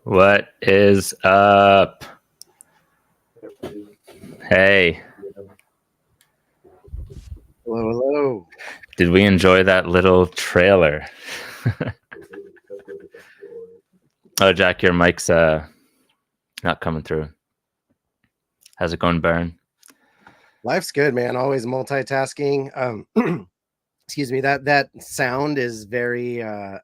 What is up? Hey, Hello, hello. did we enjoy that little trailer? Oh, Jack, your mic's not coming through. How's it going, Baron? Life's good, man. Always multitasking. Excuse me. That sound is very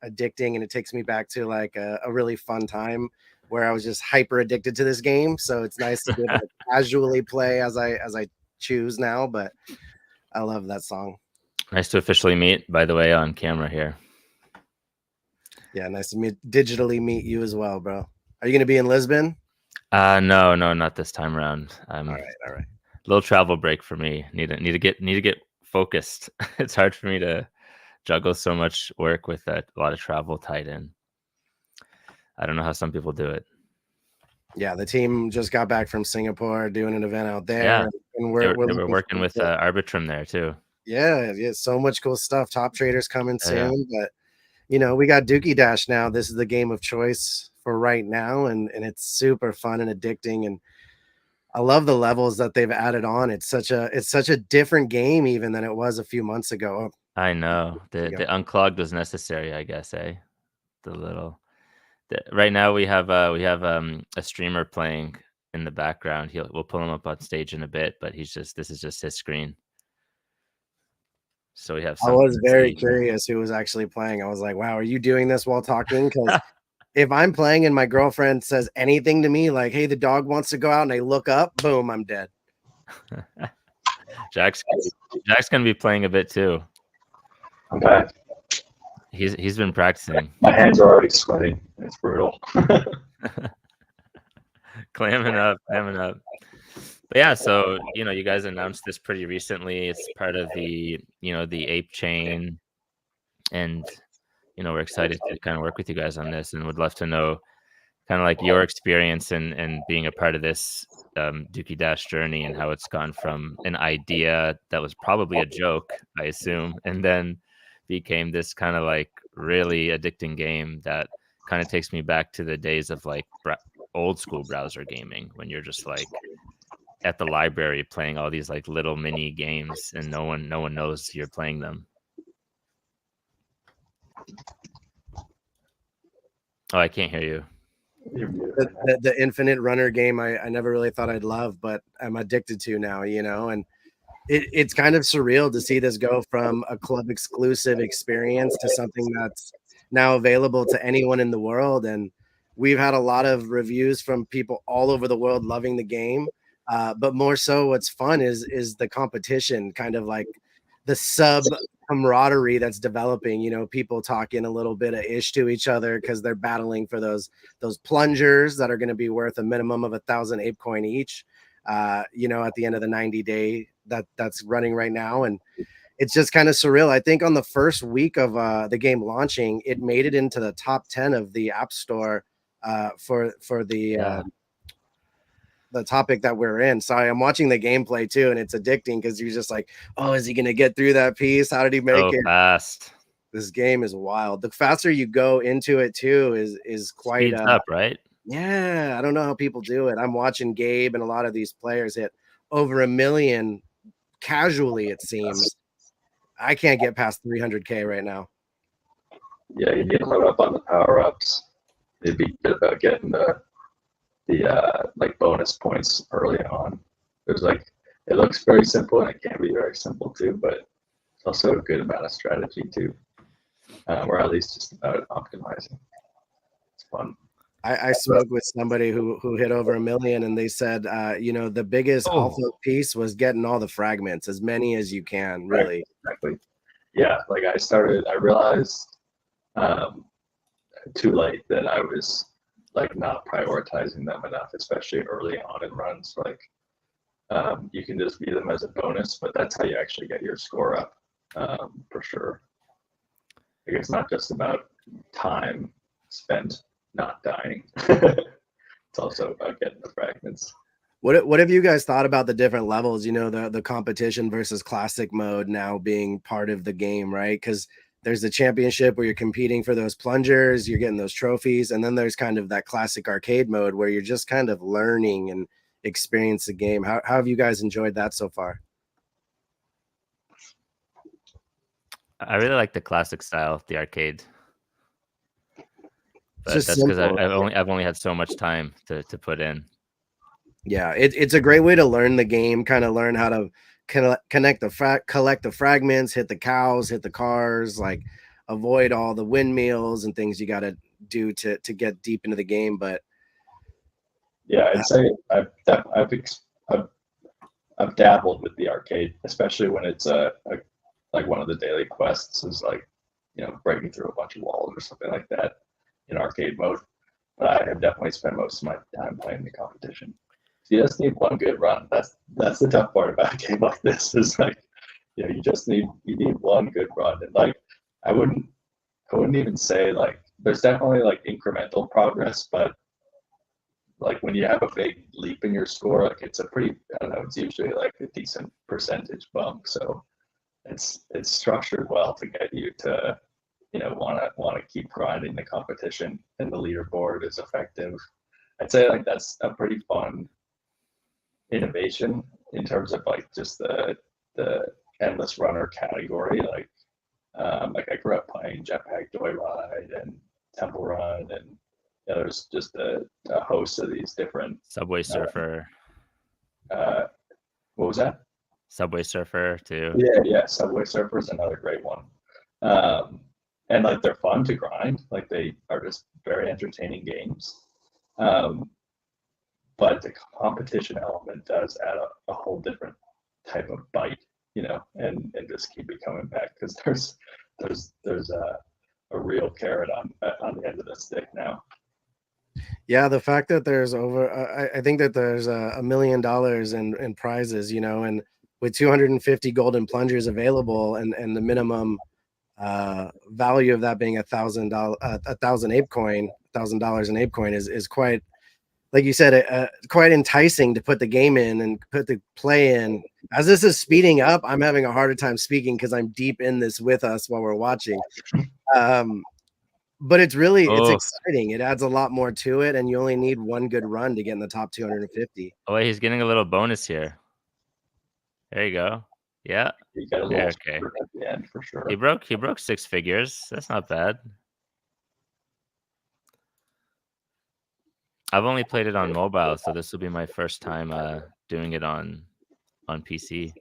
addicting, and it takes me back to like a really fun time where I was just hyper addicted to this game. So it's nice to be able to casually play as I choose now. But I love that song. Nice to officially meet, by the way, on camera here. Yeah, nice to digitally meet you as well, bro. Are you gonna be in Lisbon? No, not this time around. All right, all right. Little travel break for me. Need to get focused. It's hard for me to juggle so much work with a lot of travel tied in. I don't know how some people do it. Yeah, the team just got back from Singapore doing an event out there, Yeah, and they we're were looking working with Arbitrum there too. Yeah, so much cool stuff. Top traders coming Yeah. soon, but we got Dookie Dash now. This is the game of choice for right now, and it's super fun and addicting. And I love the levels that they've added on. It's such a different game even than it was a few months ago. I know the Unclogged was necessary, I guess. Right now we have a streamer playing in the background. We'll pull him up on stage in a bit, but this is just his screen. So we have. I was very curious who was actually playing. I was like, wow, are you doing this while talking? Because if I'm playing and my girlfriend says anything to me like, hey, the dog wants to go out, and I look up, boom, I'm dead. Jack's gonna be playing a bit too. I'm back. He's been practicing. My hands are already sweating. It's brutal. Clamming up. But yeah, so you guys announced this pretty recently. It's part of the Ape chain, and we're excited to kind of work with you guys on this, and would love to know kind of like your experience and being a part of this Dookie Dash journey, and how it's gone from an idea that was probably a joke, I assume, and then became this kind of like really addicting game that kind of takes me back to the days of like old school browser gaming, when you're just like at the library playing all these like little mini games and no one knows you're playing them. Oh, I can't hear you. The infinite runner game I never really thought I'd love, but I'm addicted to now, and it's kind of surreal to see this go from a club exclusive experience to something that's now available to anyone in the world. And we've had a lot of reviews from people all over the world loving the game. But more so what's fun is the competition, kind of like the sub camaraderie that's developing, people talking a little bit of ish to each other because they're battling for those plungers that are going to be worth a minimum of 1,000 ape coin each, at the end of the 90-day that's running right now. And it's just kind of surreal. I think on the first week of the game launching, it made it into the top 10 of the App Store for the topic that we're in. Sorry, I'm watching the gameplay too, and it's addicting because you're just like, oh, is he gonna get through that piece? How did he make it fast? This game is wild. The faster you go into it too is quite speeds up, right? Yeah, I don't know how people do it. I'm watching Gabe and a lot of these players hit over 1 million casually, it seems. I can't get past 300K right now. Yeah, you need to load up on the power-ups. It'd be good about getting the like bonus points early on. It looks very simple, and it can be very simple too, but it's also a good amount of strategy too, or at least just about optimizing. It's fun. I spoke with somebody who hit over 1 million, and they said, the biggest alpha piece was getting all the fragments, as many as you can, really. Right, exactly. Yeah, like I realized too late that I was like not prioritizing them enough, especially early on in runs. Like you can just view them as a bonus, but that's how you actually get your score up, for sure. Like, it's not just about time spent not dying. It's also about getting the fragments. What have you guys thought about the different levels? The competition versus classic mode now being part of the game, right? Because there's the championship where you're competing for those plungers, you're getting those trophies, and then there's kind of that classic arcade mode where you're just kind of learning and experience the game. How have you guys enjoyed that so far? I really like the classic style, the arcade. But Just that's because simple. I've only had so much time to put in. Yeah, it's a great way to learn the game, kind of learn how to collect the fragments, hit the cows, hit the cars, like avoid all the windmills and things you got to do to get deep into the game. But yeah, I'd say I've dabbled with the arcade, especially when it's like one of the daily quests is like, you know, breaking through a bunch of walls or something like that in arcade mode. But I have definitely spent most of my time playing the competition. So you just need one good run. That's the tough part about a game like this is like, you know, you need one good run. And like I wouldn't even say like there's definitely like incremental progress, but like when you have a big leap in your score, like it's a pretty, I don't know, it's usually like a decent percentage bump. So it's structured well to get you to, you know, want to keep grinding the competition, and the leaderboard is effective. I'd say like that's a pretty fun innovation in terms of like just the endless runner category. Like I grew up playing Jetpack Joyride and Temple Run, and you know, there's just a host of these different Subway Surfer. What was that? Subway Surfer too. Yeah. Subway Surfer is another great one. And like they're fun to grind. Like they are just very entertaining games. But the competition element does add a whole different type of bite, you know, and just keep it coming back because there's a real carrot on the end of the stick now. yeah, the fact that there's over, I think that there's $1 million in prizes, you know, and with 250 golden plungers available, and the minimum value of that being $1,000, $1,000 in ape coin is quite, like you said, quite enticing to put the game in and put the play in. As this is speeding up, I'm having a harder time speaking because I'm deep in this with us while we're watching. But it's exciting. It adds a lot more to it, and you only need one good run to get in the top 250. Oh wait, he's getting a little bonus here. There you go. Yeah. You got a little okay. at the end for sure. He broke 6 figures. That's not bad. I've only played it on mobile, so this will be my first time doing it on PC.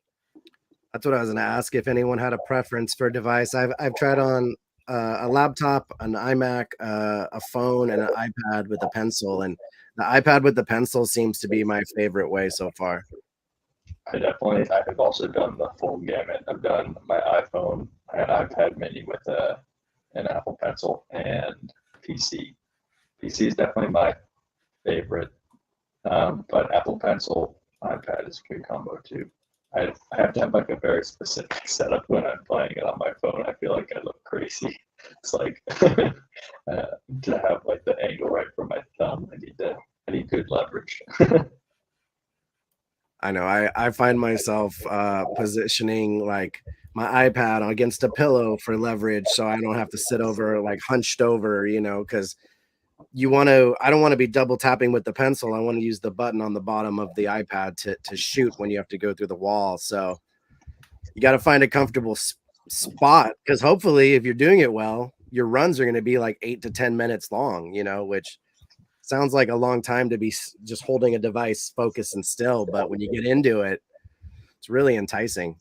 That's what I was going to ask, if anyone had a preference for device. I've tried on a laptop, an iMac, a phone, and an iPad with a pencil, and the iPad with the pencil seems to be my favorite way so far. I have also done the full gamut. I've done my iPhone, my iPad mini with an Apple Pencil, and PC. PC is definitely my favorite, but Apple Pencil, iPad is a good combo too. I have to have like a very specific setup when I'm playing it on my phone. I feel like I look crazy. It's like to have like the angle right for my thumb. I need good leverage. I know. I find myself positioning like my iPad against a pillow for leverage, so I don't have to sit over like hunched over, you know, because I don't want to be double tapping with the pencil. I want to use the button on the bottom of the iPad to shoot when you have to go through the wall. So you got to find a comfortable spot, because hopefully if you're doing it well, your runs are going to be like 8 to 10 minutes long, you know, which sounds like a long time to be just holding a device focused and still. But when you get into it, it's really enticing.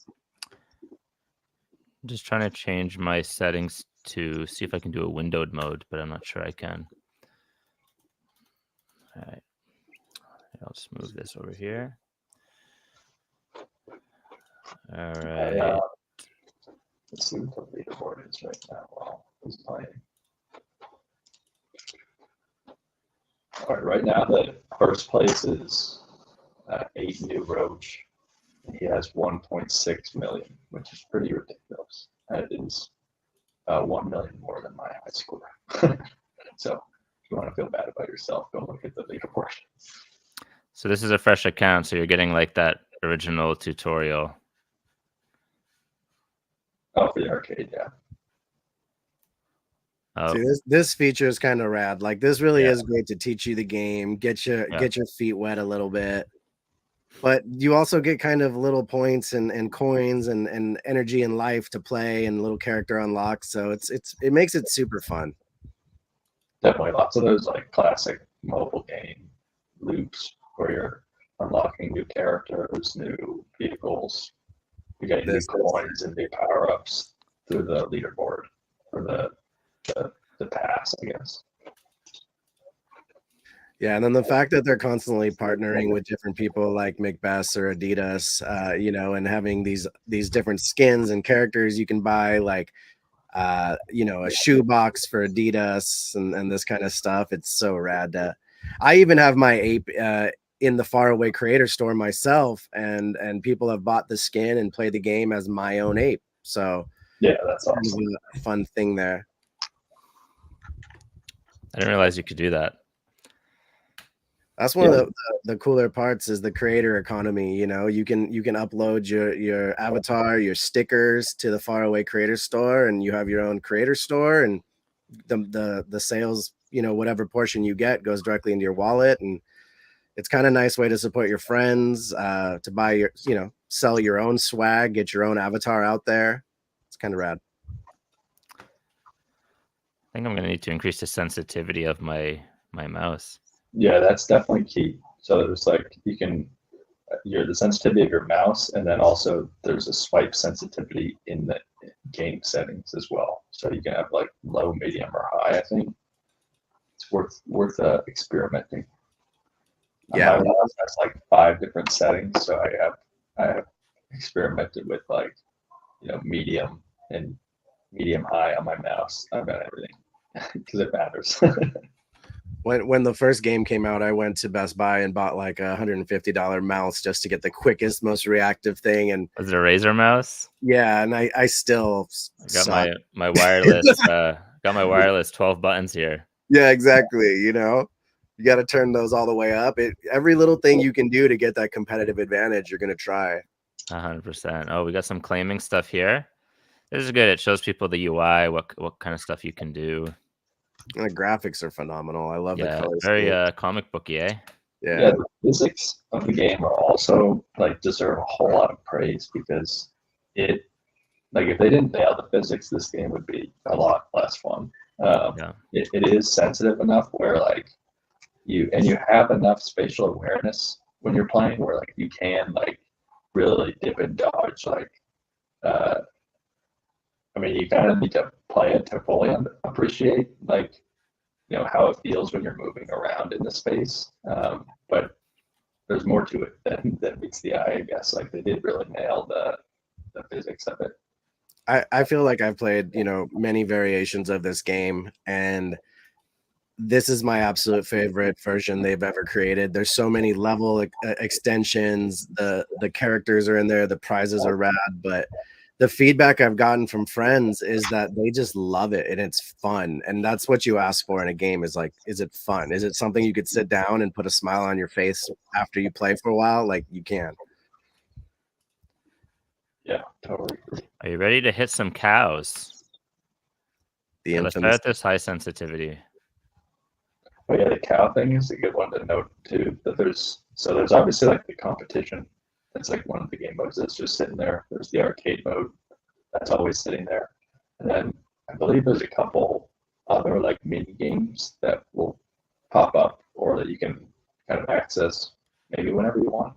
I'm just trying to change my settings to see if I can do a windowed mode, but I'm not sure I can. All right, I'll just move this over here. All right. Let's see what the leaderboard is right now while he's playing. All right now the first place is 8 New Roach. He has 1.6 million, which is pretty ridiculous. That is 1 million more than my high score. So if you want to feel bad about yourself, go look at the leaderboard. So this is a fresh account, so you're getting like that original tutorial. Oh, for the arcade, yeah. Oh, See, this feature is kind of rad. Like this really yeah. is great to teach you the game, get your Yeah. feet wet a little bit. But you also get kind of little points and coins and energy and life to play and little character unlocks. So it makes it super fun. Definitely lots of those like classic mobile game loops where you're unlocking new characters, new vehicles, you get new This is, coins and new power ups through the leaderboard or the pass, I guess. yeah, and then the fact that they're constantly partnering with different people like McBess or Adidas, you know, and having these different skins and characters you can buy, like you know, a shoebox for Adidas and this kind of stuff. It's so rad. I even have my ape in the Faraway Creator Store myself, and people have bought the skin and played the game as my own ape. So yeah, that's kind awesome. of a fun thing there. I didn't realize you could do that. That's one of the cooler parts is the creator economy. You know, you can upload your avatar, your stickers to the Faraway Creator Store, and you have your own creator store, and the sales, you know, whatever portion you get goes directly into your wallet, and it's kind of nice way to support your friends, to buy your, you know, sell your own swag, get your own avatar out there. It's kind of rad. I think I'm gonna need to increase the sensitivity of my mouse. Yeah, that's definitely key. So there's like the sensitivity of your mouse, and then also there's a swipe sensitivity in the game settings as well. So you can have like low, medium, or high. I think it's worth experimenting. Yeah, My mouse has like 5 different settings, so I have experimented with like medium and medium high on my mouse. I've got everything because it matters. when the first game came out, I went to Best Buy and bought like a $150 mouse just to get the quickest, most reactive thing. And Was it a Razer mouse? yeah, and I still got suck. my wireless got my wireless 12 buttons here. Yeah, exactly. You know, you got to turn those all the way up. Every little thing you can do to get that competitive advantage, you're gonna try. 100%. Oh, we got some claiming stuff here. This is good. It shows people the UI, what kind of stuff you can do. And the graphics are phenomenal. I love the color very scheme. comic booky, eh? Yeah, the physics of the game are also like deserve a whole lot of praise because if they didn't nail the physics, this game would be a lot less fun. It is sensitive enough where like you have enough spatial awareness when you're playing where like you can like really dip and dodge. Like I mean, you kind of need to play it to fully appreciate like how it feels when you're moving around in the space. But there's more to it than meets the eye, I guess. Like they did really nail the physics of it. I feel like I've played, many variations of this game, and this is my absolute favorite version they've ever created. There's so many level extensions. The characters are in there. The prizes are rad, but the feedback I've gotten from friends is that they just love it and it's fun. And that's what you ask for in a game is like, is it fun? Is it something you could sit down and put a smile on your face after you play for a while? Like you can. Yeah, totally. Are you ready to hit some cows? Let's start at this high sensitivity. Oh yeah, the cow thing is a good one to note too. That there's obviously like the competition. That's like one of the game modes that's just sitting there. There's the arcade mode that's always sitting there, and then I believe there's a couple other like mini games that will pop up or that you can kind of access maybe whenever you want.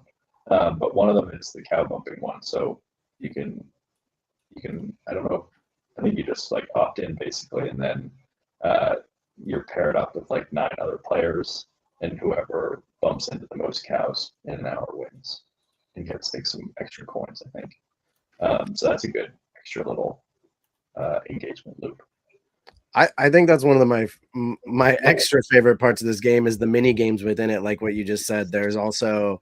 But one of them is the cow bumping one, so you can I don't know. I think you just like opt in basically, and then you're paired up with like 9 other players, and whoever bumps into the most cows in an hour wins and gets like some extra coins, I think. So that's a good extra little engagement loop. I think that's one of my extra favorite parts of this game is the mini games within it, like what you just said. There's also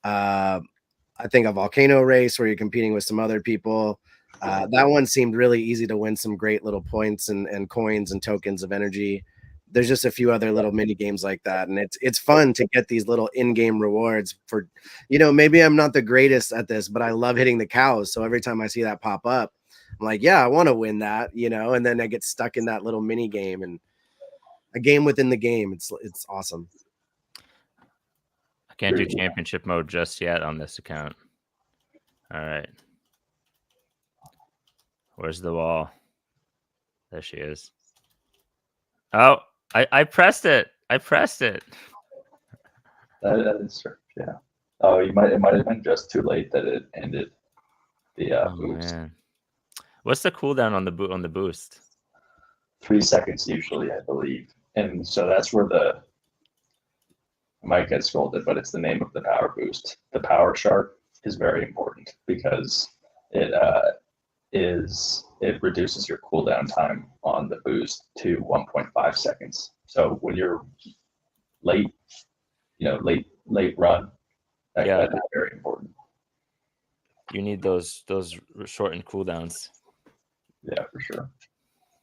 I think a volcano race where you're competing with some other people. That one seemed really easy to win some great little points and coins and tokens of energy. There's just a few other little mini games like that, and it's fun to get these little in-game rewards for, maybe I'm not the greatest at this, but I love hitting the cows. So every time I see that pop up, I'm like, yeah, I want to win that, you know, and then I get stuck in that little mini game and a game within the game. It's awesome. I can't do championship mode just yet on this account. All right. Where's the wall? There she is. Oh, I pressed it. I pressed it. That is true. Yeah. Oh, it might have been just too late that it ended the boost. Man. What's the cooldown on the boost? 3 seconds usually, I believe. And so that's where I might get scolded, but it's the name of the power boost. The power shark is very important because it reduces your cooldown time on the boost to 1.5 seconds. So when you're late run, that's very important. You need those shortened cooldowns. Yeah, for sure.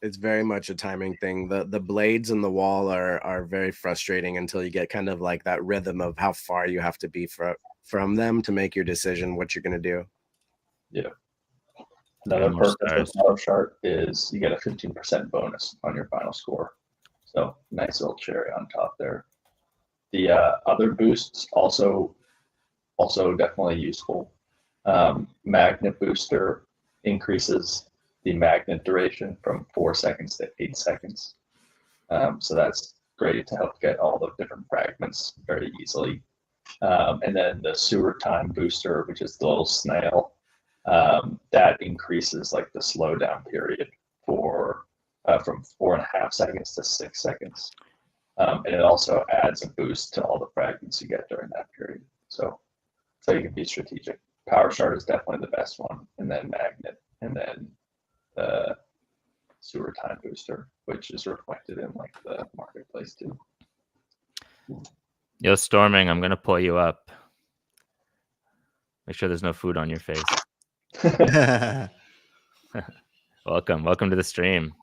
It's very much a timing thing. The blades and the wall are very frustrating until you get kind of like that rhythm of how far you have to be from them to make your decision what you're going to do. Yeah. Another perk of the power chart is you get a 15% bonus on your final score. So nice little cherry on top there. The other boosts also definitely useful. Magnet booster increases the magnet duration from 4 seconds to 8 seconds. So that's great to help get all the different fragments very easily. And then the sewer time booster, which is the little snail, that increases like the slowdown period from 4.5 seconds to 6 seconds. And it also adds a boost to all the fragments you get during that period. So you can be strategic. Power shard is definitely the best one, and then magnet, and then the sewer time booster, which is reflected in like the marketplace too. Yo, Storming, I'm gonna pull you up. Make sure there's no food on your face. Welcome to the stream.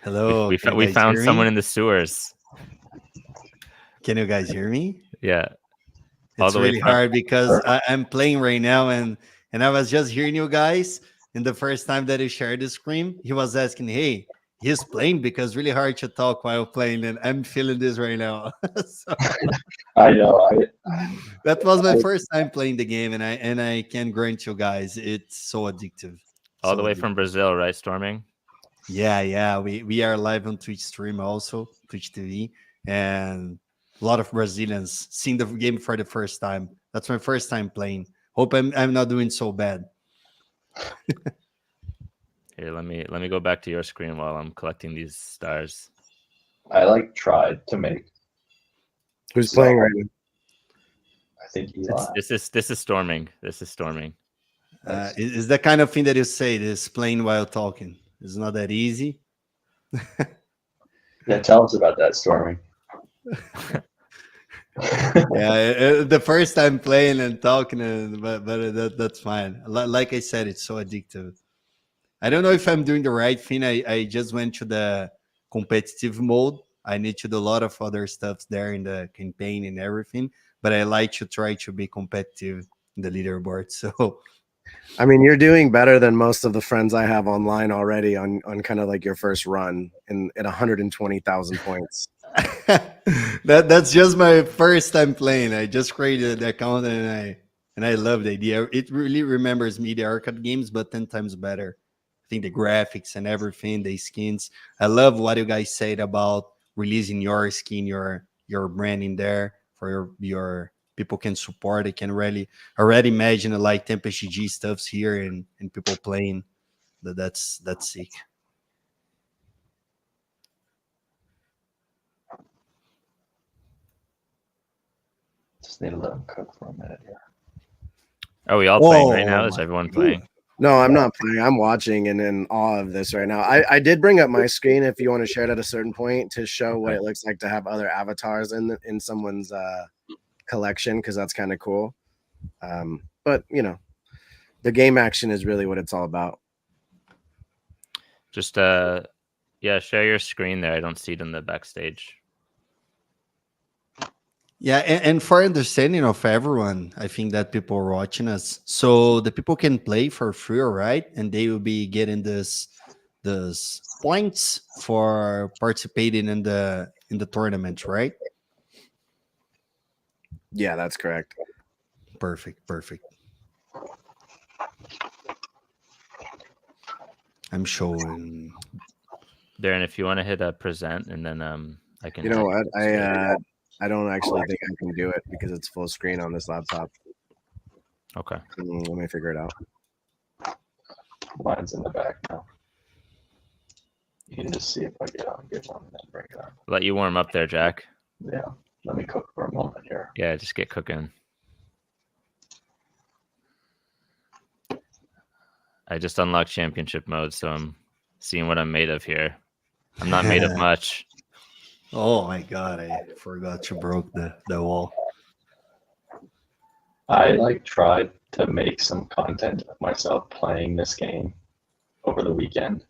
Hello. We found someone in the sewers. Can you guys hear me? Yeah. It's really hard because I'm playing right now, and I was just hearing you guys. And the first time that he shared the screen, he was asking, "Hey, he's playing because it's really hard to talk while playing," and I'm feeling this right now. So, I know. That was my first time playing the game, and I can grant you guys, it's so addictive. All the way from Brazil, right, Storming? Yeah. We are live on Twitch stream also, Twitch TV, and a lot of Brazilians seeing the game for the first time. That's my first time playing. Hope I'm not doing so bad. Here, let me go back to your screen while I'm collecting these stars. I tried to make. Who's playing right now? I think Eli. This is Storming. This is Storming. Is that kind of thing that you say, this playing while talking? It's not that easy. Yeah, tell us about that, Storming. Yeah, the first time playing and talking, but that's fine. Like I said, it's so addictive. I don't know if I'm doing the right thing. I just went to the competitive mode. I need to do a lot of other stuff there in the campaign and everything, but I like to try to be competitive in the leaderboard. So, I mean, you're doing better than most of the friends I have online already on kind of like your first run at 120,000 points. That's just my first time playing. I just created the account and I love the idea. It really remembers me the arcade games, but 10 times better. I think the graphics and everything, the skins. I love what you guys said about releasing your skin, your brand in there for your people can support. I can really already imagine like Tempest GG stuffs here and people playing. That's sick. Just need to let them cook for a minute here. Are we all playing right now? Is everyone playing? No, I'm not playing. I'm watching and in awe of this right now. I did bring up my screen if you want to share it at a certain point to show what it looks like to have other avatars in someone's collection, because that's kind of cool. But you know, the game action is really what it's all about. Just yeah, share your screen there. I don't see it in the backstage. Yeah, and for understanding of everyone, I think that people are watching us, so the people can play for free, right? And they will be getting this points for participating in the tournament, right? Yeah, that's correct. Perfect, perfect. I'm showing. Darren, if you want to hit a present, and then I can. You know what? I don't actually think I can do it because it's full screen on this laptop. Okay. Let me figure it out. Mine's in the back now. You can just see if I get on good one and then bring it on. Let you warm up there, Jack. Yeah. Let me cook for a moment here. Yeah, just get cooking. I just unlocked championship mode, so I'm seeing what I'm made of here. I'm not made of much. Oh my god, I forgot you broke the wall. I tried to make some content of myself playing this game over the weekend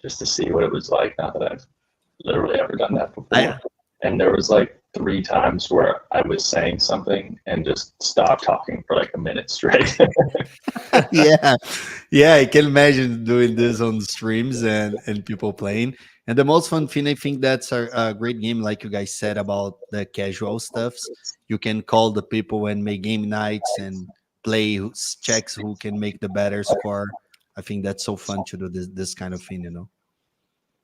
just to see what it was like now that I've literally ever done that before. And there was 3 times where I was saying something and just stopped talking for a minute straight. Yeah, I can imagine doing this on streams and people playing. And the most fun thing, I think that's a great game, like you guys said about the casual stuffs. You can call the people and make game nights and play checks who can make the better score. I think that's so fun to do this kind of thing, you know.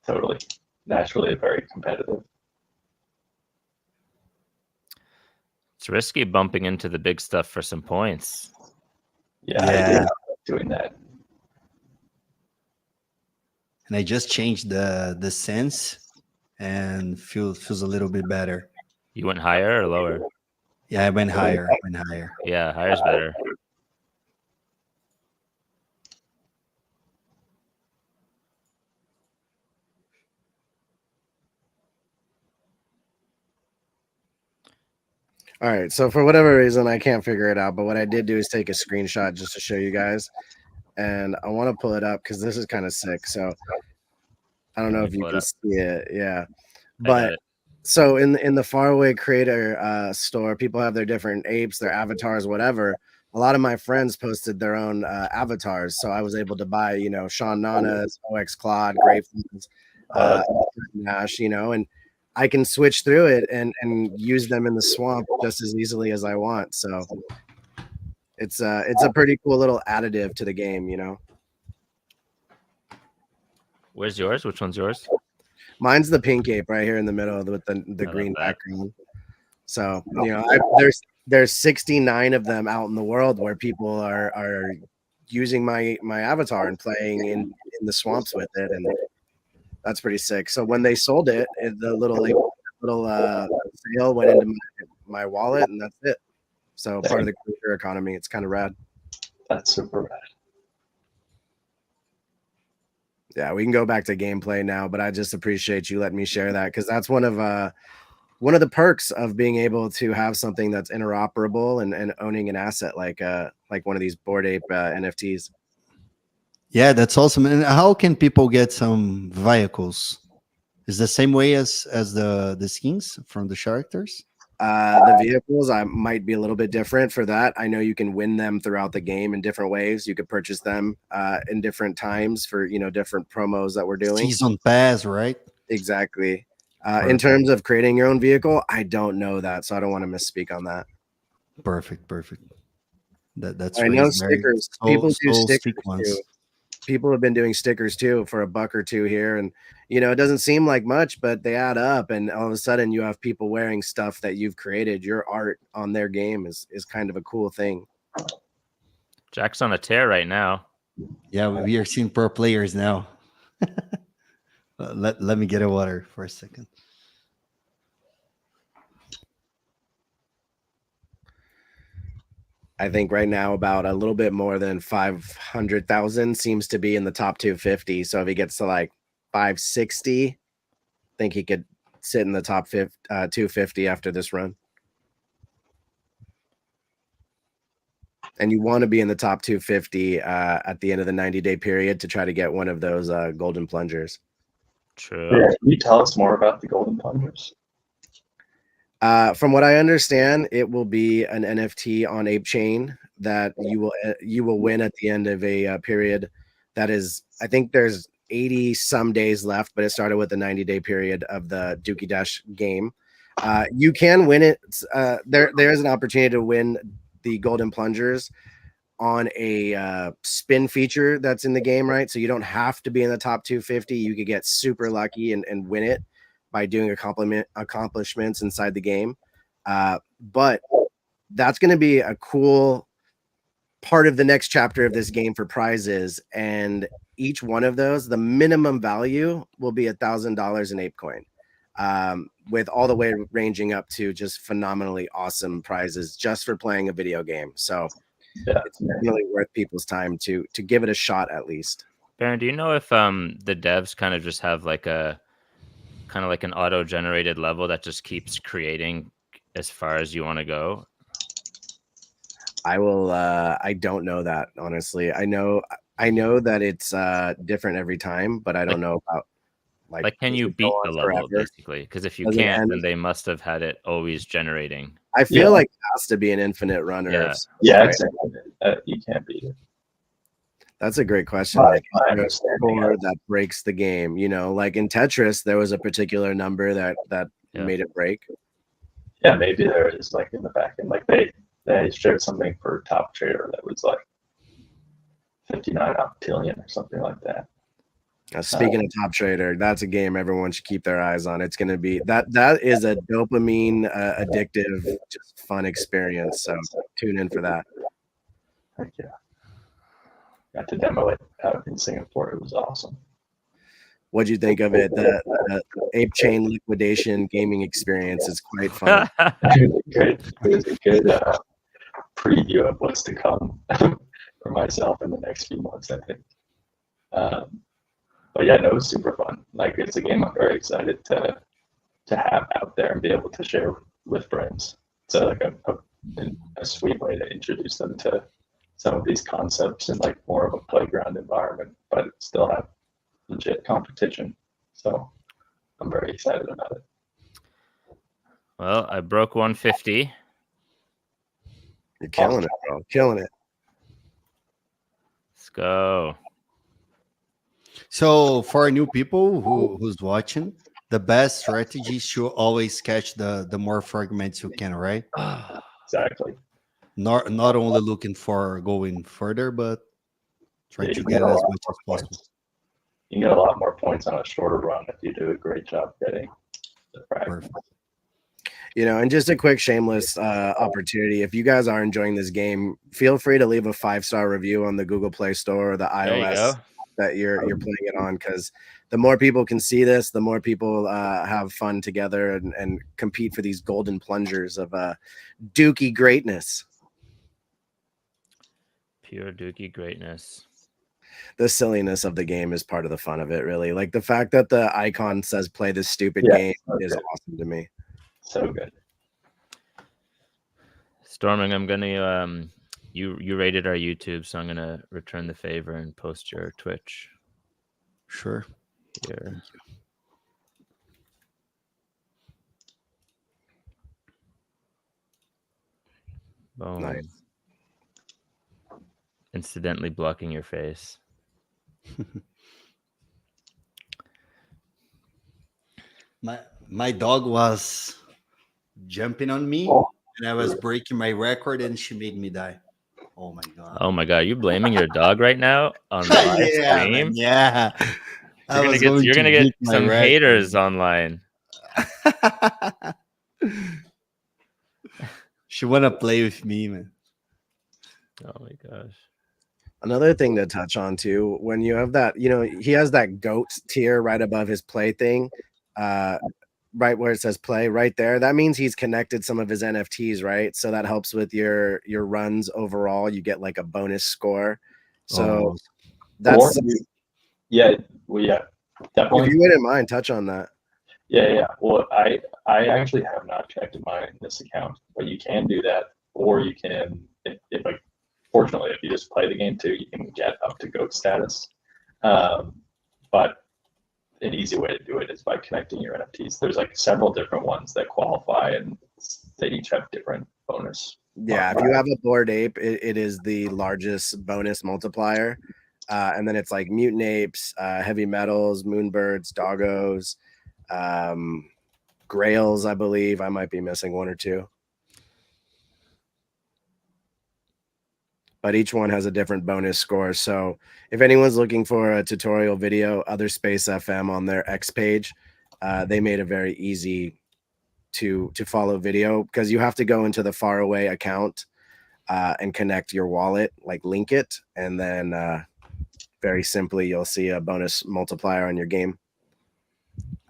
Totally. Naturally very competitive. It's risky bumping into the big stuff for some points. Yeah. I did doing that. And I just changed the sense and feels a little bit better. You went higher or lower? Yeah, I went higher. Yeah, higher's better. All right, so for whatever reason, I can't figure it out. But what I did do is take a screenshot just to show you guys, and I want to pull it up because this is kind of sick. So I don't know if you can see it. Yeah, but so in the Faraway Creator store, people have their different apes, their avatars, whatever. A lot of my friends posted their own avatars, so I was able to buy, Sean Nana's, Unclogged, Grateful's, Nash, and I can switch through it and use them in the swamp just as easily as I want. So it's a pretty cool little additive to the game, Where's yours? Which one's yours? Mine's the pink ape right here in the middle with the green background. So there's 69 of them out in the world where people are using my avatar and playing in the swamps with it, and that's pretty sick. So when they sold it, the little sale went into my wallet, and that's it. So part of the creator economy. It's kind of rad. That's super rad. Yeah, we can go back to gameplay now, but I just appreciate you letting me share that because that's one of the perks of being able to have something that's interoperable and owning an asset like one of these Bored Ape NFTs. Yeah, that's awesome. And how can people get some vehicles? Is the same way as the skins from the characters? The vehicles might be a little bit different for that. I know you can win them throughout the game in different ways. You could purchase them in different times for different promos that we're doing. Season pass, right? Exactly. In terms of creating your own vehicle, I don't know that, so I don't want to misspeak on that. Perfect. That's I know stickers. People do stickers too. People have been doing stickers too for $1 or $2 here, and it doesn't seem like much, but they add up, and all of a sudden you have people wearing stuff that you've created. Your art on their game is kind of a cool thing. Jack's on a tear right now. Yeah, we are seeing pro players now. Let me get a water for a second. I think right now about a little bit more than 500,000 seems to be in the top 250. So if he gets to 560, I think he could sit in the top 250 after this run. And you want to be in the top 250 at the end of the 90-day period to try to get one of those golden plungers. True. Yeah, can you tell us more about the golden plungers? From what I understand, it will be an NFT on Ape Chain that you will win at the end of a period that is, I think there's 80 some days left, but it started with the 90-day period of the Dookie Dash game. You can win it. There's an opportunity to win the golden plungers on a spin feature that's in the game, right? So you don't have to be in the top 250. You could get super lucky and win it by doing accomplishments inside the game. But that's going to be a cool part of the next chapter of this game for prizes. And each one of those, the minimum value will be $1,000 in ApeCoin, with all the way ranging up to just phenomenally awesome prizes just for playing a video game. So it's really worth people's time to give it a shot at least. Baron, do you know if the devs kind of just have like a kind of like an auto-generated level that just keeps creating as far as you want to go? I will. I don't know that, honestly. I know that it's different every time, but I don't know about like can you beat the level basically? Because if you can't, then they must have had it always generating. I feel like it has to be an infinite runner. Yeah, exactly. You can't beat it. That's a great question. Like, score that breaks the game, you know, like in Tetris, there was a particular number that made it break. Yeah, maybe there is like in the back end, like they shared something for Top Trader that was like 59 octillion or something like that. Speaking of Top Trader, that's a game everyone should keep their eyes on. It's going to be that is a dopamine addictive, just fun experience. So tune in for that. Heck yeah. Got to demo it out in Singapore. It was awesome. What'd you think of it? The Ape Chain liquidation gaming experience is quite fun. It was a good preview of what's to come for myself in the next few months, I think. But yeah, no, it was super fun. Like, it's a game I'm very excited to have out there and be able to share with friends. So like a sweet way to introduce them to some of these concepts in like more of a playground environment, but still have legit competition. So I'm very excited about it. Well, I broke 150. You're killing it, bro. Killing it. Let's go. So for new people who's watching, the best strategy is to always catch the more fragments you can, right? Exactly. Not only looking for going further, but trying to get as much as possible. You can get a lot more points on a shorter run if you do a great job getting the fragments. You know, and just a quick shameless opportunity. If you guys are enjoying this game, feel free to leave a 5-star review on the Google Play Store or the iOS that you're playing it on, because the more people can see this, the more people have fun together and compete for these golden plungers of Dookey greatness. Pure Dookey greatness. The silliness of the game is part of the fun of it, really. Like the fact that the icon says "play this stupid game" is awesome to me. So good. Storming, I'm gonna you rated our YouTube, so I'm gonna return the favor and post your Twitch. Sure. Here. Boom. Nice. Incidentally blocking your face. My dog was jumping on me and I was breaking my record and she made me die. Oh my god. Oh my god, you blaming your dog right now on the live stream? Man, yeah. You're gonna get some haters online. She wanna play with me, man. Oh my gosh. Another thing to touch on too, when you have that, you know, he has that goat tier right above his play thing, right where it says play right there. That means he's connected some of his NFTs, right? So that helps with your runs overall. You get like a bonus score. So that's definitely. If you wouldn't mind, touch on that. Yeah. Well, I actually have not checked mine in this account, but you can do that, or you can if like. Fortunately, if you just play the game too, you can get up to GOAT status. But an easy way to do it is by connecting your NFTs. There's like several different ones that qualify, and they each have different bonus. Yeah, if you have a Bored Ape, it is the largest bonus multiplier. And then it's like mutant apes, heavy metals, moonbirds, doggos, grails, I believe. I might be missing one or two. But each one has a different bonus score. So if anyone's looking for a tutorial video, Other Space FM on their X page, they made a very easy to follow video, because you have to go into the Faraway account and connect your wallet, like link it, and then very simply you'll see a bonus multiplier on your game.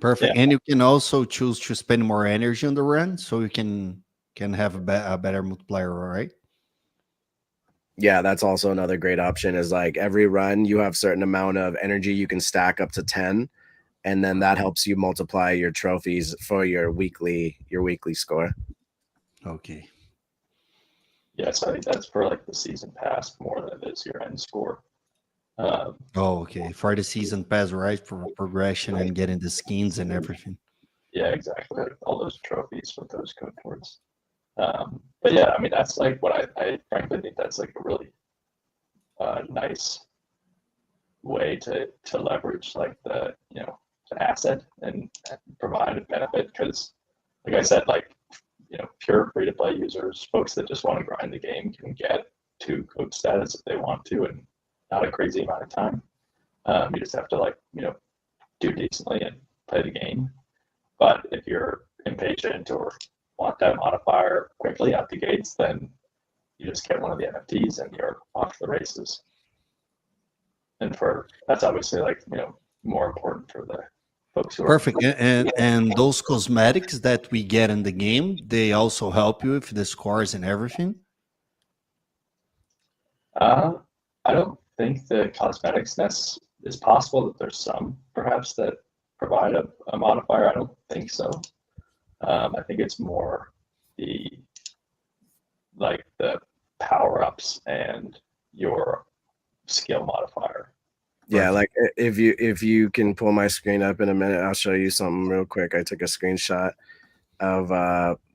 Perfect. And you can also choose to spend more energy on the run, so you can have a better multiplier, right? Yeah, that's also another great option, is like every run you have certain amount of energy you can stack up to 10, and then that helps you multiply your trophies for your weekly score. Okay. Yeah, so I think that's for like the season pass more than it is your end score. Okay. For the season pass, right? For progression and getting the skins and everything. Yeah, exactly. Like all those trophies with those code words. But yeah, I mean, that's like what I frankly think that's like a really nice way to leverage like the asset and provide a benefit, because like I said, like pure free to play users, folks that just want to grind the game, can get to coach status if they want to, and not a crazy amount of time. You just have to like do decently and play the game. But if you're impatient or want that modifier quickly out the gates, then you just get one of the NFTs and you're off the races. And that's obviously like more important for the folks who Perfect. And those cosmetics that we get in the game, they also help you with the scores and everything. I don't think the cosmetics is possible that there's some perhaps that provide a modifier. I don't think so. I think it's more the power-ups and your skill modifier. Yeah, like if you can pull my screen up in a minute, I'll show you something real quick. I took a screenshot of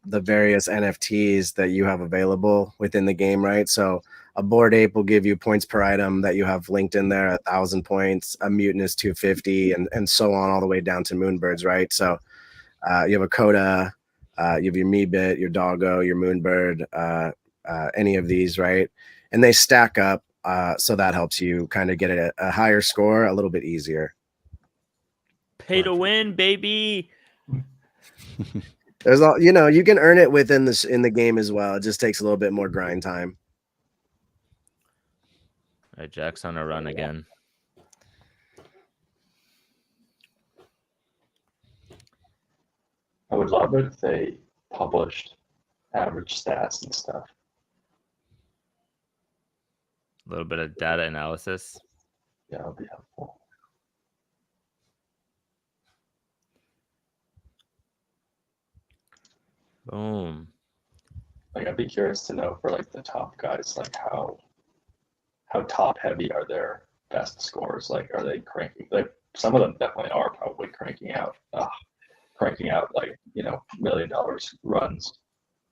the various NFTs that you have available within the game, right? So a Bored Ape will give you points per item that you have linked in there, 1,000 points. A mutant is 250, and so on, all the way down to moonbirds, right? So you have a Coda, you have your Meebit, your Doggo, your Moonbird, any of these, right? And they stack up, so that helps you kind of get a higher score a little bit easier. Pay to win, baby. There's all you can earn it within this in the game as well. It just takes a little bit more grind time. All right, Jack's on a run again. I would love it if they published average stats and stuff. A little bit of data analysis. Yeah, that would be helpful. Boom. Like, I'd be curious to know for like the top guys, like how top heavy are their best scores? Like, are they cranking? Like, some of them definitely are probably cranking out like $1 million runs.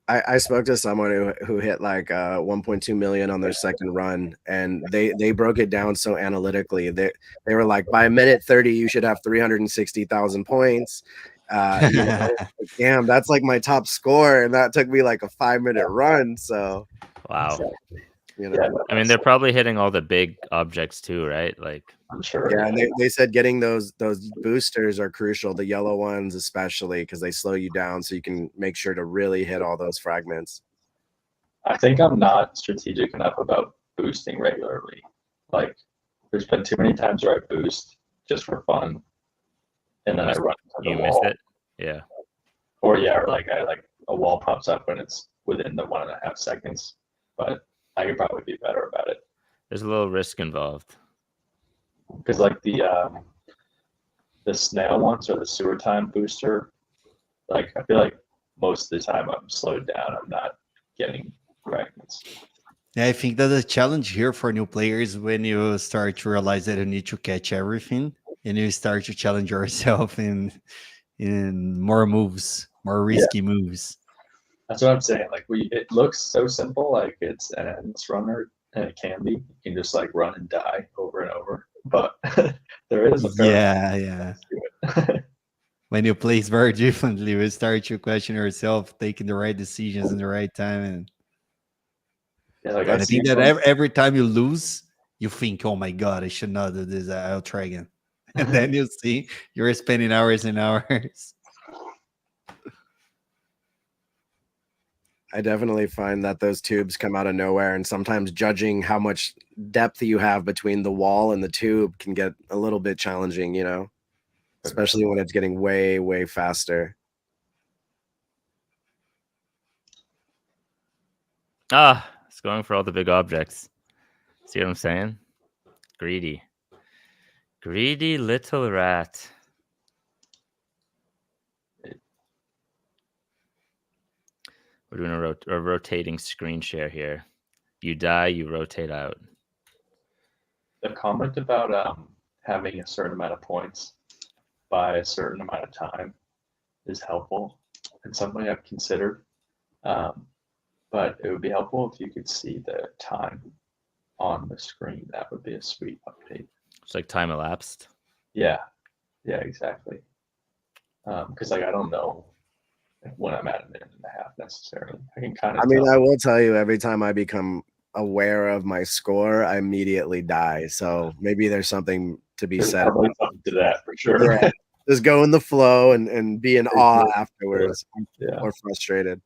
I spoke to someone who hit like 1.2 million on their second run, and they broke it down so analytically. They were like, by minute 30 you should have 360,000 points. Damn, that's like my top score, and that took me like a 5-minute run. So wow. Yeah, I mean, they're probably hitting all the big objects too, right? Like, I'm sure. Yeah, and they said getting those boosters are crucial, the yellow ones especially, because they slow you down, so you can make sure to really hit all those fragments. I think I'm not strategic enough about boosting regularly. Like, there's been too many times where I boost just for fun, and then I run into the miss wall. it. Yeah. Or like a wall pops up when it's within the 1.5 seconds. But I could probably be better about it. There's a little risk involved. Because like the snail ones or the sewer time booster, like I feel like most of the time I'm slowed down. I'm not getting fragments. Yeah, I think that the challenge here for new players when you start to realize that you need to catch everything. and you start to challenge yourself in more moves, more risky moves. That's what I'm saying. Like it looks so simple, like it's an endless runner, and it can be. You can just like run and die over and over. But there is a fair Yeah. to it. When you play very differently, you start to question yourself, taking the right decisions in the right time. And Yeah, like I think that every time you lose, you think, oh my God, I should not do this. I'll try again. And then you see you're spending hours and hours. I definitely find that those tubes come out of nowhere, and sometimes judging how much depth you have between the wall and the tube can get a little bit challenging, you know, especially when it's getting way, way faster. It's going for all the big objects. See what I'm saying? Greedy little rat. We're doing a rotating screen share here. You die, you rotate out. The comment about having a certain amount of points by a certain amount of time is helpful and something I've considered. But it would be helpful if you could see the time on the screen. That would be a sweet update. It's like time elapsed. Yeah, exactly. Because like I don't know when I'm at a minute and a half necessarily. I can kind of. I mean, I will tell you, every time I become aware of my score, I immediately die. So maybe there's something to be said. Probably something to that for sure. Yeah. Just go in the flow and be in awe afterwards, or frustrated.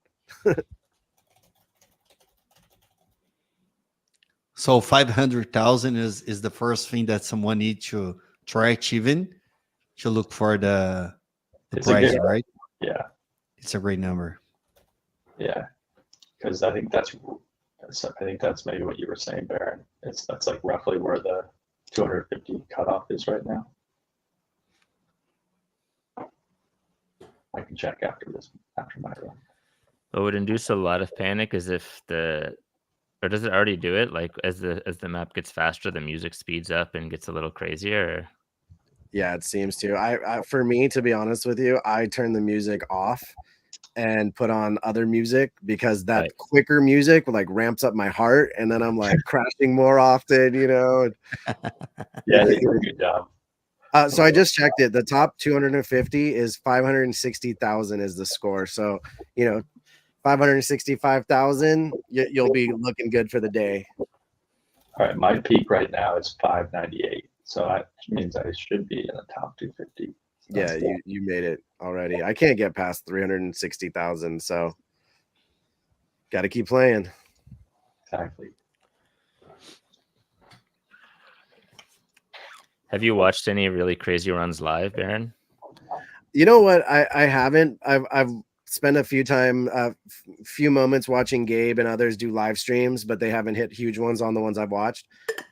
So 500,000 is the first thing that someone needs to try achieving to look for the prize, right? Yeah, it's a great number. Yeah, because I think that's maybe what you were saying, Baron. That's like roughly where the 250 cutoff is right now. I can check after my run. What would induce a lot of panic is if or does it already do it? Like as the map gets faster, the music speeds up and gets a little crazier. Or? Yeah, it seems to. I for me, to be honest with you, I turn the music off and put on other music because that quicker music like ramps up my heart, and then I'm like crashing more often, you know. Yeah, they do a good job. So I just checked it. The top 250 is 560,000 is the score. So, you know, 565,000, you'll be looking good for the day. All right, my peak right now is 598. So that means I should be in the top 250. Yeah, you made it already. I can't get past 360,000, so got to keep playing. Exactly. Have you watched any really crazy runs live, Baron? You know what? I haven't. I've spent a few moments watching Gabe and others do live streams, but they haven't hit huge ones on the ones I've watched.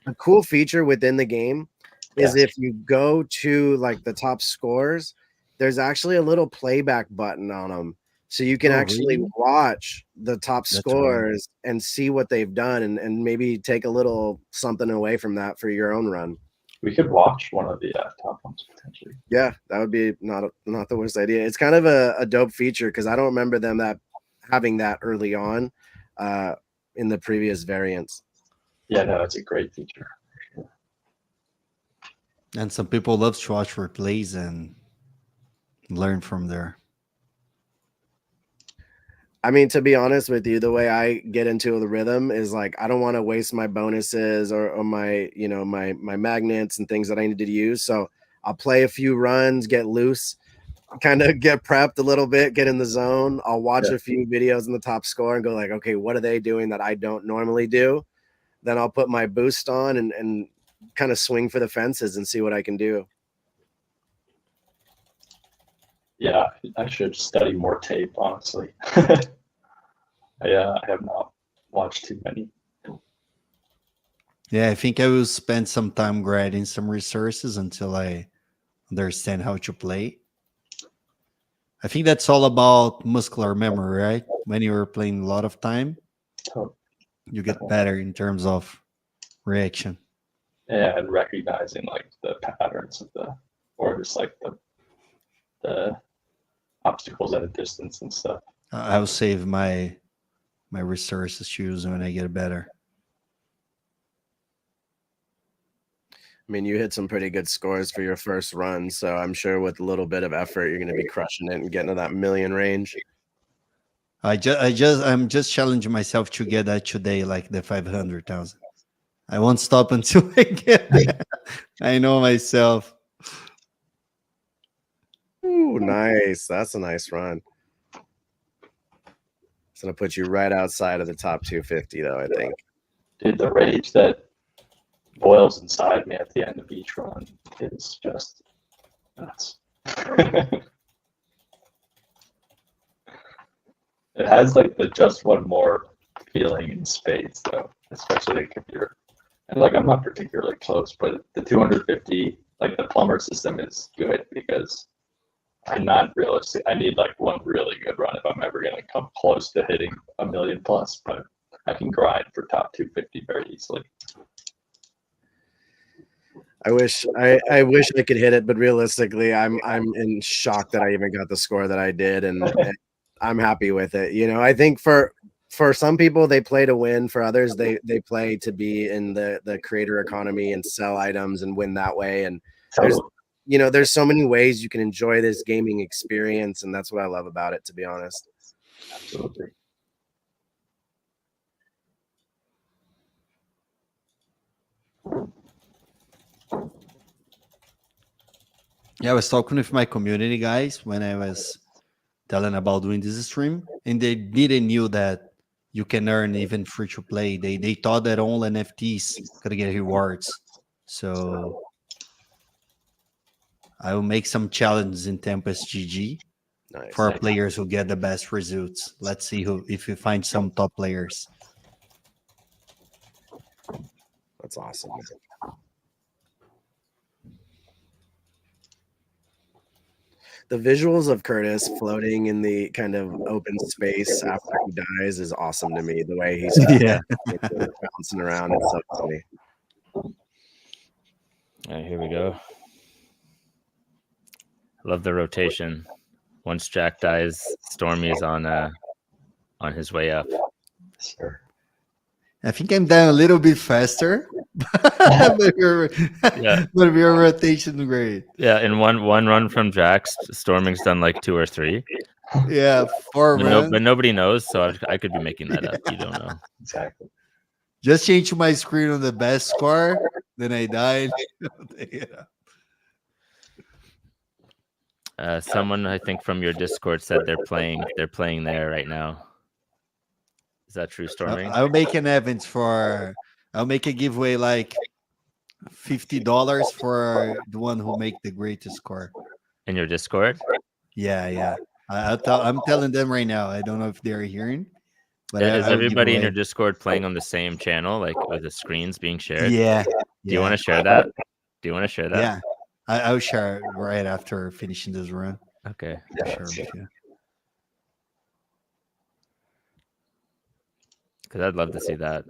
A cool feature within the game is if you go to like the top scores, there's actually a little playback button on them. So you can actually watch the top scores and see what they've done and maybe take a little something away from that for your own run. We could watch one of the top ones potentially. Yeah, that would be not the worst idea. It's kind of a dope feature because I don't remember them having that early on in the previous variants. Yeah, no, it's a great feature. And some people love to watch replays and learn from there. I mean, to be honest with you, the way I get into the rhythm is like I don't want to waste my bonuses or my my magnets and things that I need to use. So I'll play a few runs, get loose, kind of get prepped a little bit, get in the zone. I'll watch a few videos in the top score and go like, okay, what are they doing that I don't normally do? Then I'll put my boost on and kind of swing for the fences and see what I can do. Yeah, I should study more tape, honestly. I have not watched too many. Yeah, I think I will spend some time grinding some resources until I understand how to play. I think that's all about muscular memory, right? When you're playing a lot of time, you get better in terms of reaction. Yeah, and recognizing like the patterns of the or just like the obstacles at a distance and stuff. I'll save my resources to use when I get better. I mean, you hit some pretty good scores for your first run, so I'm sure with a little bit of effort, you're going to be crushing it and getting to that million range. I'm just challenging myself to get that today, like the 500,000. I won't stop until I get that. I know myself. Ooh, nice. That's a nice run. It's going to put you right outside of the top 250, though, I think. Dude, the rage that boils inside me at the end of each run is just nuts. It has like the just one more feeling in spades, though, especially like if you're, and like I'm not particularly close, but the 250, like the plumber system is good because I'm not realistic. I need like one really good run if I'm ever going to come close to hitting a million plus, but I can grind for top 250 very easily. I wish I could hit it, but realistically, I'm in shock that I even got the score that I did, and I'm happy with it. You know, I think for some people they play to win, for others they play to be in the creator economy and sell items and win that way. And there's so many ways you can enjoy this gaming experience, and that's what I love about it, to be honest. Absolutely. Yeah, I was talking with my community guys when I was telling about doing this stream, and they didn't knew that you can earn even free to play. They thought that all NFTs could get rewards. So I will make some challenges in Tempest GG Nice. for players who get the best results. Let's see if we find some top players. That's awesome. The visuals of Curtis floating in the kind of open space after he dies is awesome to me. The way he's bouncing around, it's so funny. All right, here we go. Love the rotation. Once Jack dies, Stormy's on his way up. Sure. I think I'm down a little bit faster, but your rotation great. Yeah, in one run from Jack, Storming's done like 2 or 3. Yeah, 4 runs. But nobody knows, so I could be making that up. You don't know. Exactly. Just change my screen on the best score, then I died. Someone I think from your Discord said they're playing there right now. Is that true, Storming? I'll make an event I'll make a giveaway like $50 for the one who make the greatest score. In your Discord? Yeah. I'm telling them right now. I don't know if they're hearing. But is everybody in your Discord playing on the same channel, like with the screens being shared? Yeah. Do you want to share that? Yeah. I'll share it right after finishing this run. Okay. Yeah. Because I'd love to see that.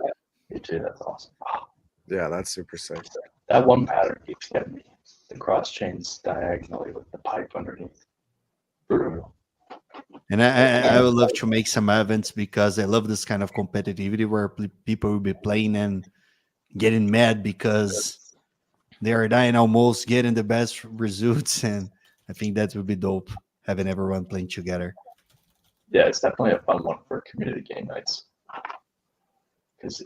Me too. That's awesome. Yeah, that's super sick. That one pattern keeps getting me. The cross chains diagonally with the pipe underneath. Brutal. And I would love to make some events because I love this kind of competitivity where people will be playing and getting mad because they are dying almost, getting the best results. And I think that would be dope, having everyone playing together. Yeah, it's definitely a fun one for community game nights. Because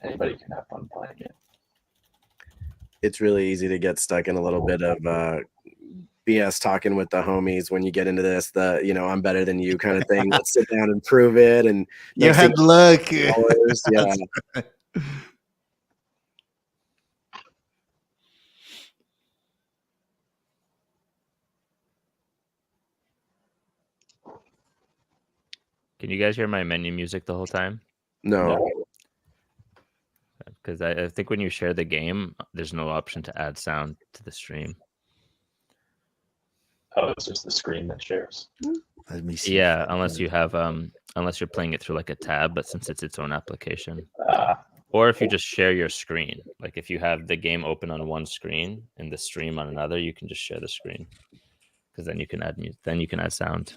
anybody can have fun playing it. It's really easy to get stuck in a little bit of BS talking with the homies when you get into this, I'm better than you kind of thing. Let's sit down and prove it. And you had luck. Yeah. Can you guys hear my menu music the whole time? No. Because I think when you share the game, there's no option to add sound to the stream. Oh, it's just the screen that shares. Let me see. Yeah, unless you have unless you're playing it through like a tab, but since it's its own application. Or if you just share your screen, like if you have the game open on one screen and the stream on another, you can just share the screen, because then you can add music, then you can add sound.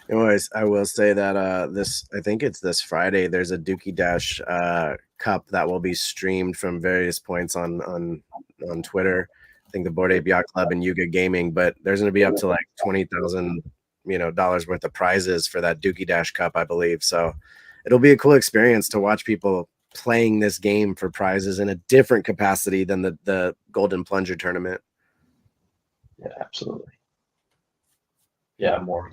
Anyways, I will say that I think it's this Friday, there's a Dookey Dash Cup that will be streamed from various points on Twitter. I think the Board Ape Yacht Club and Yuga Gaming, but there's going to be up to like $20,000 dollars worth of prizes for that Dookey Dash Cup, I believe. So it'll be a cool experience to watch people playing this game for prizes in a different capacity than the Golden Plunger tournament. Yeah, absolutely. Yeah, more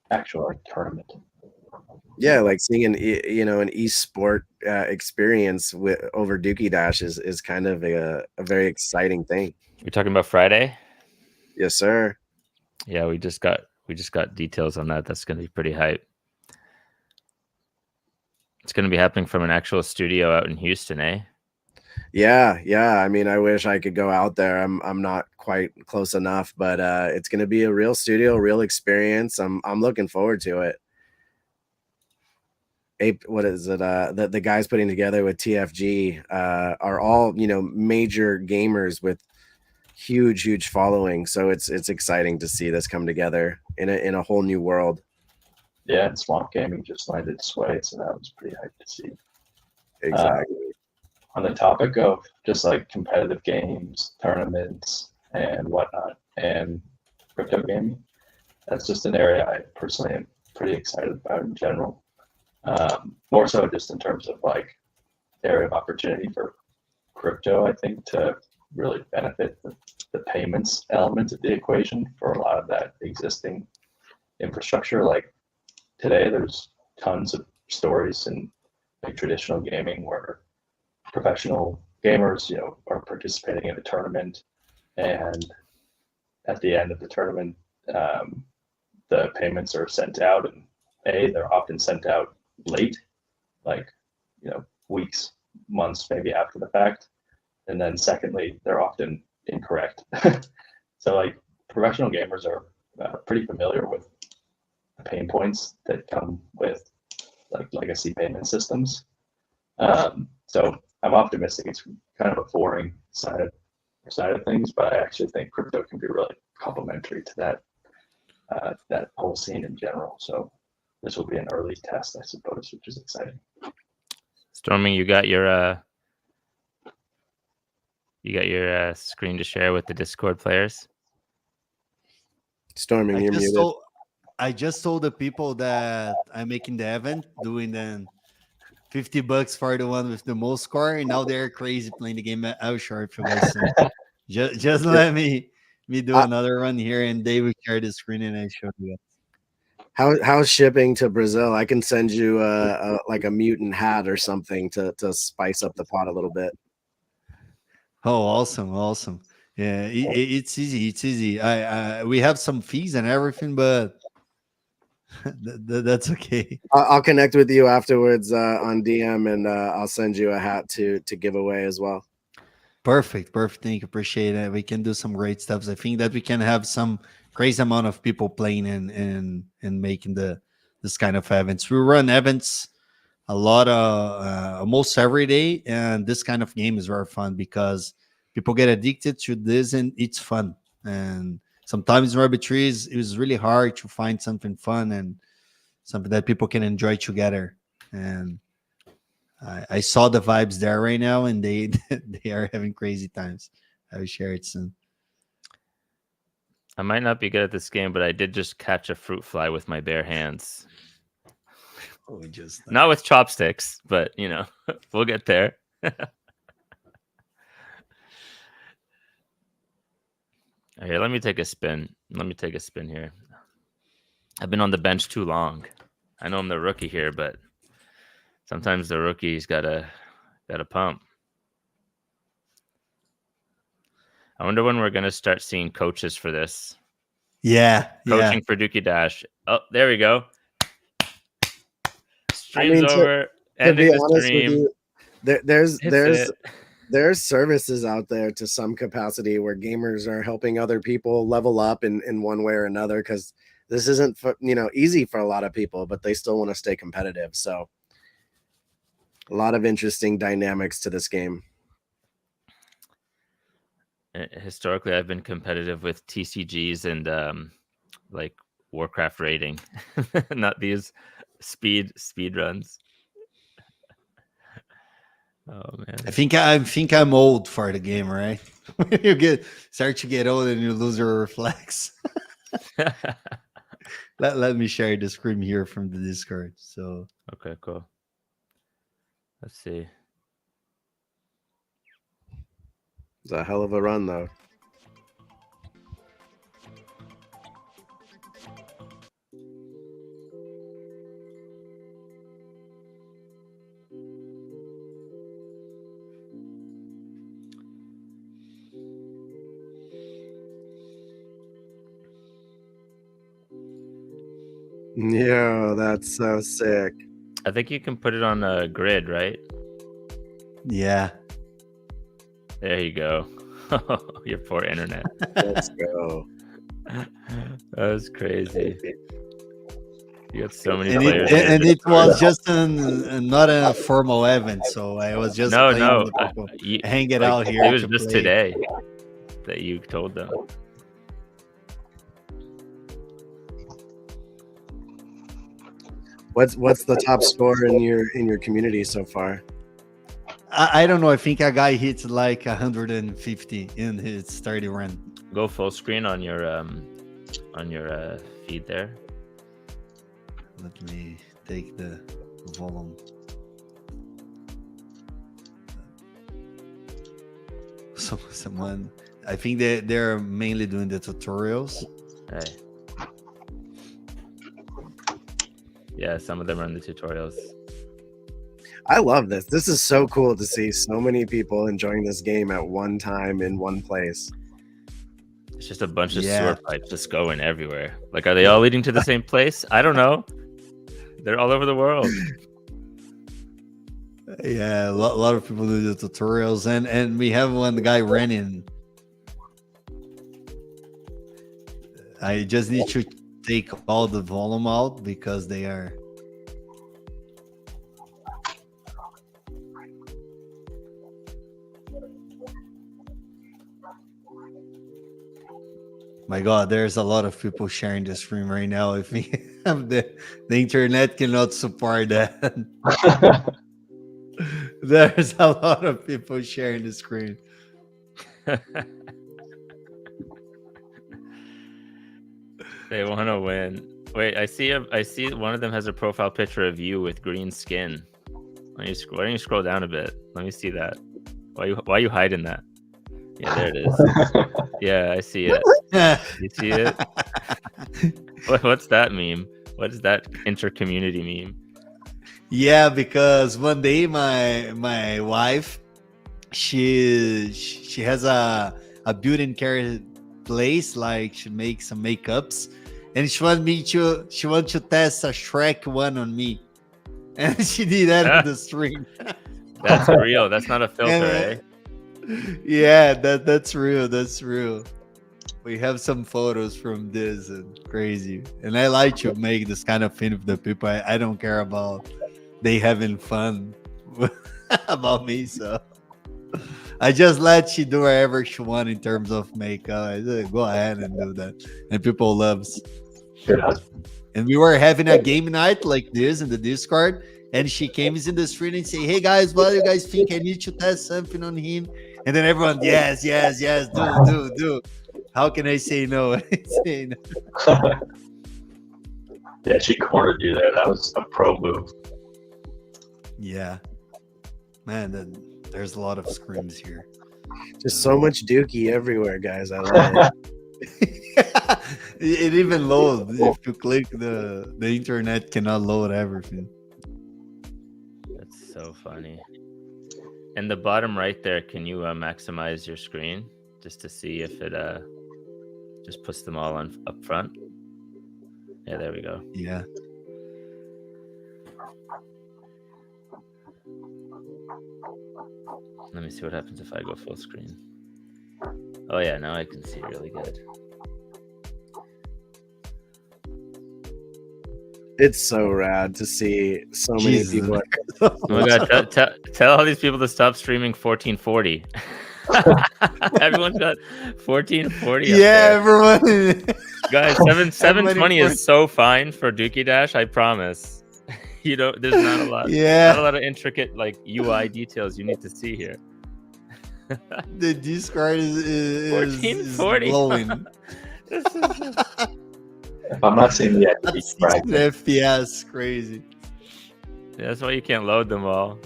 actual like tournament. Yeah, like seeing an e-sport experience over Dookey Dash is kind of a very exciting thing. You're talking about Friday? Yes, sir. Yeah, we just got details on that. That's going to be pretty hype. It's going to be happening from an actual studio out in Houston, eh? Yeah. I mean, I wish I could go out there. I'm not quite close enough, but it's going to be a real studio, real experience. I'm looking forward to it. Ape, what is it? The guys putting together with TFG are all major gamers with huge following. So it's exciting to see this come together in a whole new world. Yeah, and Swamp Gaming just landed Sway, so that was pretty hype to see. Exactly. On the topic of just like competitive games, tournaments, and whatnot, and crypto gaming, that's just an area I personally am pretty excited about in general. More so just in terms of like area of opportunity for crypto, I think, to really benefit the payments element of the equation for a lot of that existing infrastructure. Like today, there's tons of stories in like traditional gaming where professional gamers, are participating in a tournament, and at the end of the tournament, the payments are sent out, and they're often sent out late, like weeks, months, maybe after the fact, and then secondly, they're often incorrect. So like professional gamers are pretty familiar with the pain points that come with like legacy payment systems. So I'm optimistic. It's kind of a boring side of things, but I actually think crypto can be really complementary to that whole scene in general. So this will be an early test, I suppose, which is exciting. Storming, you got your screen to share with the Discord players? Storming, you're muted. I just told the people that I'm making the event, doing then $50 for the one with the most score, and now they're crazy playing the game. I'll share it for you guys soon. Just let me do another one here, and they will share the screen, and I show you. How's shipping to Brazil? I can send you like a mutant hat or something to spice up the pot a little bit. Oh, awesome. Yeah, it's easy. It's easy. We have some fees and everything, but that's okay. I'll connect with you afterwards on DM, and I'll send you a hat to give away as well. Perfect. Thank you. Appreciate it. We can do some great stuff. I think that we can have some crazy amount of people playing and making this kind of events. We run events a lot of almost every day, and this kind of game is very fun because people get addicted to this, and it's fun. And sometimes in Arbitrum it was really hard to find something fun and something that people can enjoy together. And I saw the vibes there right now, and they are having crazy times. I will share it soon. I might not be good at this game, but I did just catch a fruit fly with my bare hands. Not with chopsticks, but we'll get there. Here, let me take a spin. Here. I've been on the bench too long. I know I'm the rookie here, but sometimes the rookie's gotta pump. I wonder when we're gonna start seeing coaches for this. Yeah, coaching for Dookey Dash. Oh, there we go. Stream's over. Ending the stream. There's services out there to some capacity where gamers are helping other people level up in one way or another, because this isn't easy for a lot of people, but they still want to stay competitive. So a lot of interesting dynamics to this game. Historically, I've been competitive with TCGs and like Warcraft rating, not these speed runs. Oh man, I think I'm old for the game, right? When you start to get old and you lose your reflex. Let me share the screen here from the Discord. So okay, cool. Let's see. It's a hell of a run, though. Yeah, that's so sick. I think you can put it on a grid, right? yeah. There you go. Your poor internet. Let's go. That was crazy. You got so many And players. it was just not a formal event, so I was just playing with people, hanging out here. It was just today that you told them. What's the top score in your community so far? I don't know. I think a guy hits like 150 in his 30 run. Go full screen on your feed there. Let me take the volume. Someone, I think they're mainly doing the tutorials. Hey. Yeah, some of them are in the tutorials. I love this. This is so cool to see so many people enjoying this game at one time in one place. It's just a bunch of sewer pipes just going everywhere. Like, are they all leading to the same place? I don't know. They're all over the world. Yeah, a lot of people do the tutorials, and we have one guy running. I just need to take all the volume out because they are. My God, there's a lot of people sharing the stream right now. If we have the internet cannot support that. There's a lot of people sharing the screen. They want to win. Wait, I see one of them has a profile picture of you with green skin. Why don't you scroll down a bit? Let me see that. Why are you hiding that? Yeah, there it is. Yeah, I see it. You see it? What's that meme? What is that inter-community meme? Yeah, because one day my wife, she has a built-in care place, like she makes some makeups, and she wants to test a Shrek one on me, and she did that on the stream. That's real. That's not a filter, eh? Yeah, that's real. That's real. We have some photos from this and crazy. And I like to make this kind of thing with the people. I don't care about they having fun about me. So I just let she do whatever she want in terms of makeup. I said, go ahead and do that. And people loves. Yeah. And we were having a game night like this in the Discord. And she came in the street and say, hey guys, what do you guys think? I need to test something on him. And then everyone, yes, do. How can I say no? Say no. Yeah, she cornered you there. That was a pro move. Yeah. Man, there's a lot of screams here. Just so much Dookey everywhere, guys. I love it. It even loads. If you click the internet cannot load everything. That's so funny. In the bottom right there, can you maximize your screen just to see if it just puts them all on up front? Yeah, there we go. Yeah. Let me see what happens if I go full screen. Oh yeah, now I can see really good. It's so rad to see so many Jesus. people. Oh my god! Tell all these people to stop streaming 1440. Everyone's got 1440. Yeah, up there. everyone. Guys, 720 is so fine for Dookey Dash. I promise. You know, there's not a lot of intricate like UI details you need to see here. The Discord is 1440. blowing. If I'm not seeing the That's fragment, FPS, crazy. Yeah, that's why you can't load them all.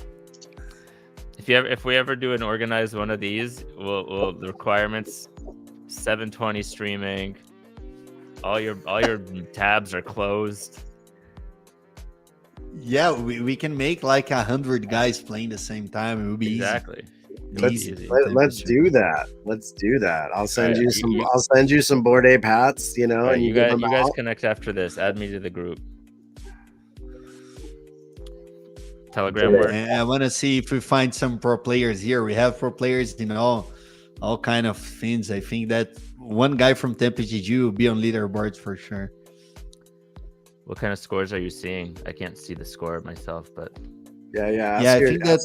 If we ever do an organized one of these, we'll the requirements 720 streaming. All your tabs are closed. Yeah, we can make like 100 guys playing the same time. It would be Exactly. Let's Easy. let's do that. Let's do that. I'll send Alright, you some. I'll send you some Bored Ape hats. You know, All right, and you give guys them out. connect after this. Add me to the group. Telegram work. And I want to see if we find some pro players here. We have pro players in all kind of things. I think that one guy from Temple GG will be on leaderboards for sure. What kind of scores are you seeing? I can't see the score myself, but Yeah. Yeah, I think that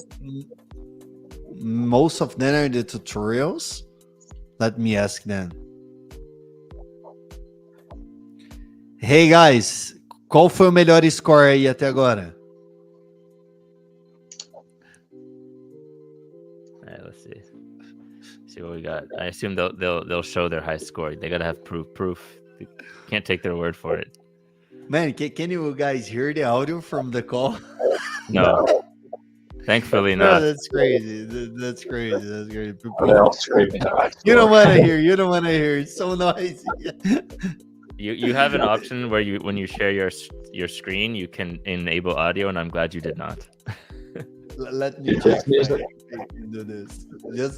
most of them are the tutorials. Let me ask them. Hey guys, qual foi o melhor score aí até agora? all right, let's see what we got. I assume they'll show their high score. They gotta have proof. They can't take their word for it. Man, can you guys hear the audio from the call? No, thankfully No, not. that's crazy. That's crazy. That's crazy. they're all screaming. You don't want to hear. You don't want to hear. It's so noisy. You have an option where when you share your screen, you can enable audio, and I'm glad you did not. Let me check. Do this.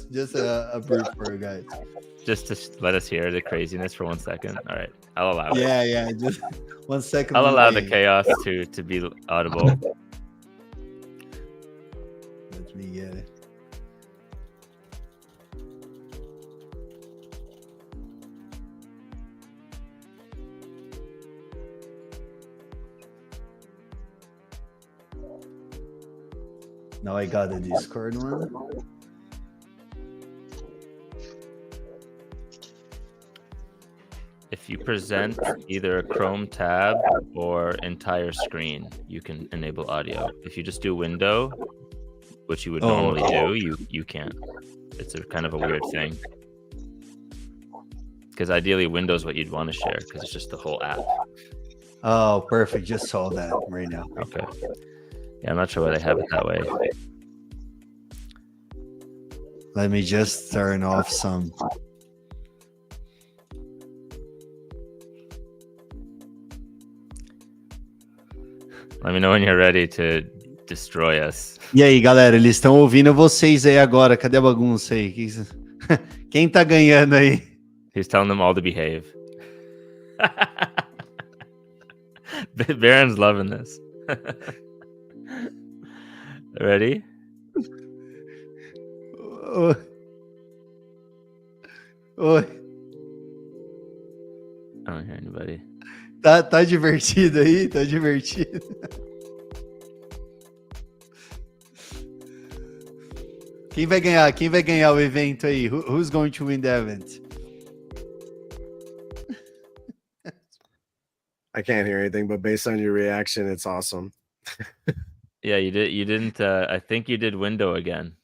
Just a brief for you guys. Just to let us hear the craziness for 1 second. All right, I'll allow it. Yeah. Just 1 second. I'll allow the chaos to be audible. Let me get it. Now I got the Discord one. If you present either a Chrome tab or entire screen, you can enable audio. If you just do window, which you would normally do, you can't. It's a kind of a weird thing. Because ideally, Windows what you'd want to share because it's just the whole app. Oh, perfect. Just saw that right now. Okay. Yeah, I'm not sure why they have it that way. Let me just turn off some. Let me know when you're ready to destroy us. E aí, galera, eles estão ouvindo vocês aí agora. Cadê a bagunça aí? Quem tá ganhando aí? He's telling them all to behave. Baron's loving this. Ready? Oi. Oi. I don't hear anybody. Tá divertido aí? Tá divertido. Quem vai ganhar? Quem vai ganhar o evento aí? Who's going to win the event? I can't hear anything, but based on your reaction, it's awesome. Yeah, you didn't. I think you did window again.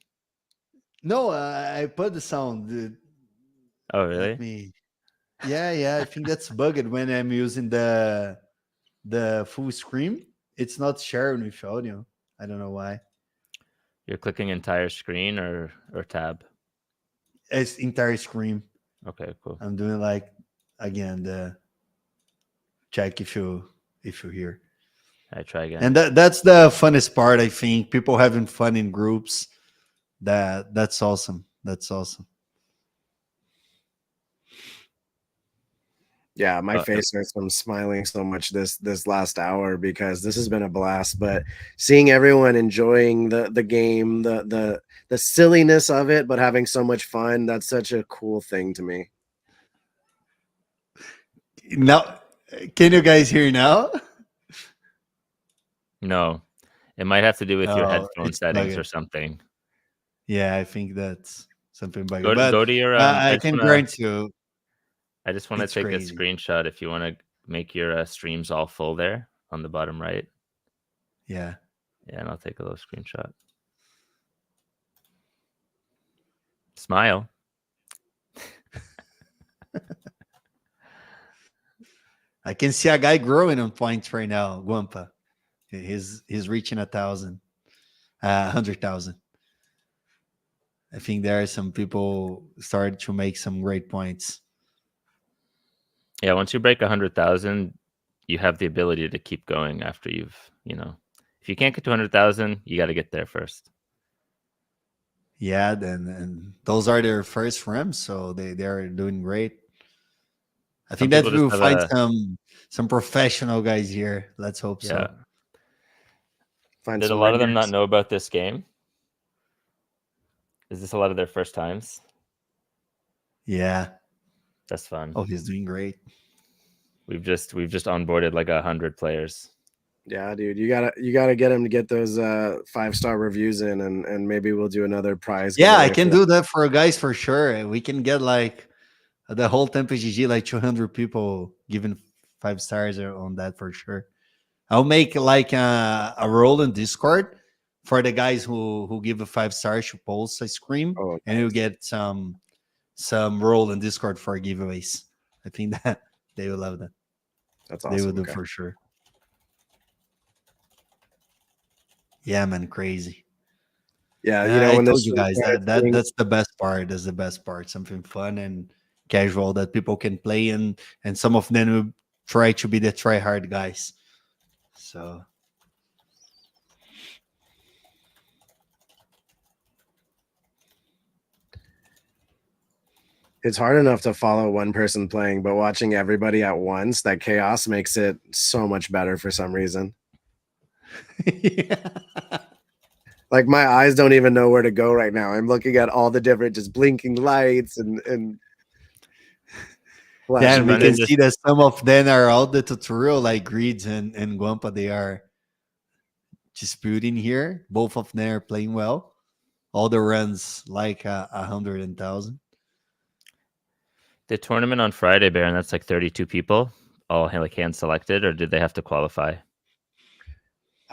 No, I put the sound. Oh, really? Yeah. I think that's bugged when I'm using the full screen. It's not sharing with audio. I don't know why. You're clicking entire screen or tab? It's entire screen. Okay, cool. I'm doing like again the check if you hear. I try again. And that's the funnest part, I think. People having fun in groups. That's awesome. That's awesome. Yeah, my face hurts from smiling so much this last hour because this has been a blast. But seeing everyone enjoying the game, the silliness of it, but having so much fun, that's such a cool thing to me. Now, can you guys hear now? No, it might have to do with your Oh, headphone it's settings or bugging. something. Yeah, I think that's something bugging. Go to, But go to your I can grant you, I just want to it's take a crazy. screenshot if you want to make your streams all full there on the bottom right. Yeah. Yeah, and I'll take a little screenshot. Smile. I can see a guy growing on points right now, Guampa. He's reaching 1,000, 100,000. I think there are some people started to make some great points. Yeah, once you break 100,000, you have the ability to keep going after you've, if you can't get to 100,000, you got to get there first. Yeah, and those are their first rims, so they're doing great. I think that people we will just have find some professional guys here. Let's hope Yeah. so. Find Did a some lot of them not ringers. know about this game? Is this a lot of their first times? Yeah. That's fun. Oh, he's doing great. We've just onboarded like 100 players. Yeah, dude, you gotta get him to get those 5-star reviews in, and maybe we'll do another prize. Yeah, I giveaway can for do that for guys for sure. We can get like the whole Tempe GG, like 200 people giving 5 stars on that for sure. I'll make like a role in Discord for the guys who give a 5 stars to post a scream, Oh, and you'll get some role in Discord for giveaways. I think that they will love that. that's They will awesome. do Okay. for sure. Yeah, man, crazy. Yeah, I when told this you guys that's the best part. That's the best part. Something fun and casual that people can play, and some of them will try to be the try hard guys. So it's hard enough to follow one person playing, but watching everybody at once, that chaos makes it so much better for some reason. yeah. Like my eyes don't even know where to go right now. I'm looking at all the different just blinking lights and Yeah, flashing we run can into- see that some of them are out the tutorial, like Greeds and Guampa. They are disputing here. Both of them are playing well. All the runs like 100,000. The tournament on Friday, Baron, that's like 32 people, all like hand selected, or did they have to qualify?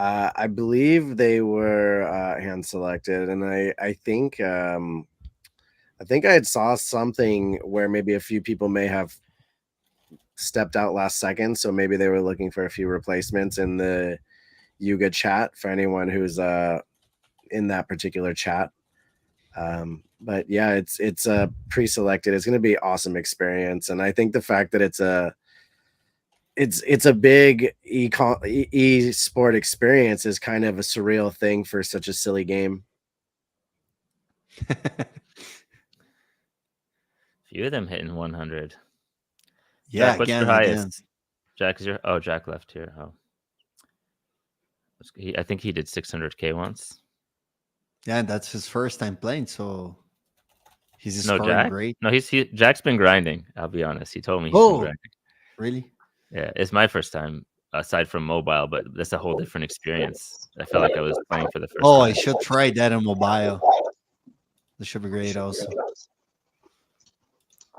I believe they were hand selected, and I think I had saw something where maybe a few people may have stepped out last second, so maybe they were looking for a few replacements in the Yuga chat for anyone who's in that particular chat. But yeah, it's pre-selected. It's going to be awesome experience, and I think the fact that it's a big e-sport experience is kind of a surreal thing for such a silly game. Few of them hitting 100. Yeah, Jack, what's your again. highest? Jack, Jack left here. Oh, I think he did 600K once. Yeah, that's his first time playing, so he's No, scoring Jack. great. No, Jack's been grinding. I'll be honest. He told me he's been grinding. Really? Yeah, it's my first time aside from mobile, but that's a whole different experience. I felt like I was playing for the first time. I should try that on mobile. This should be great also.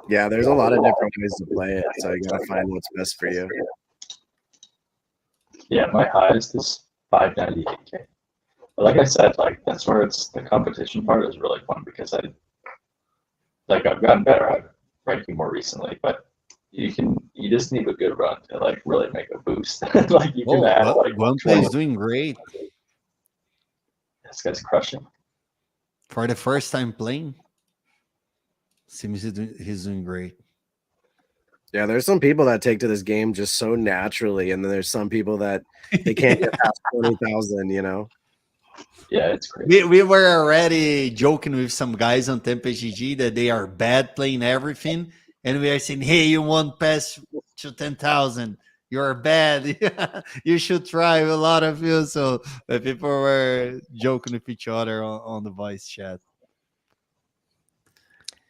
Yeah, there's a lot of different ways to play it, so you gotta find what's best for you. Yeah, my highest is 598K. But like I said, like that's where the competition part is really fun because I've gotten better at ranking more recently, but you just need a good run to like really make a boost. Like you can add like Guampa is doing great this guy's crushing. for the first time playing. Seems he's doing great. Yeah, there's some people that take to this game just so naturally, and then there's some people that they can't get past 20,000. Yeah, it's great. We were already joking with some guys on Tempe GG that they are bad playing everything, and we are saying, "Hey, you won't pass to 10,000. You're bad. You should try." A lot of you. So people were joking with each other on the voice chat.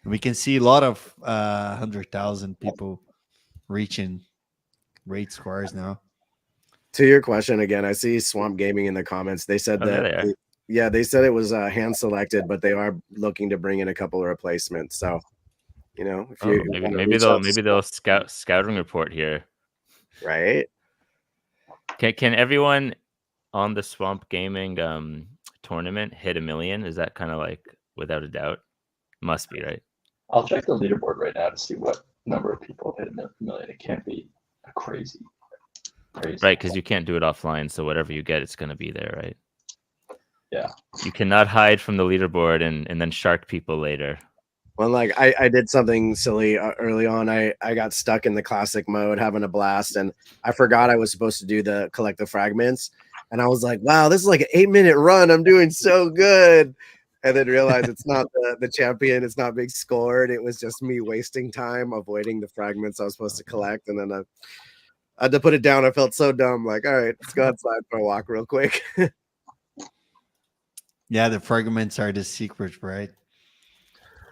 We can see a lot of 100,000 people reaching great scores now. To your question again, I see Swamp Gaming in the comments. They said there that, they are. yeah, they said it was hand selected, but they are looking to bring in a couple of replacements. So, you know, if you wanna maybe reach out to they'll Swamp, scouting report here. right? Can everyone on the Swamp Gaming tournament hit 1 million? Is that kind of like without a doubt? Must be, right? I'll check the leaderboard right now to see what number of people hit a million. It can't be a crazy. Right, because you can't do it offline. So whatever you get, it's going to be there, right? Yeah. You cannot hide from the leaderboard and then shark people later. Well, like I did something silly early on. I got stuck in the classic mode, having a blast, and I forgot I was supposed to do the collect the fragments. And I was like, wow, this is like an 8-minute run. I'm doing so good. And then realized it's not the champion. It's not being scored. It was just me wasting time avoiding the fragments I was supposed to collect. And then I had to put it down. I felt so dumb. Like, all right, let's go outside for a walk real quick. Yeah, the fragments are the secret, right?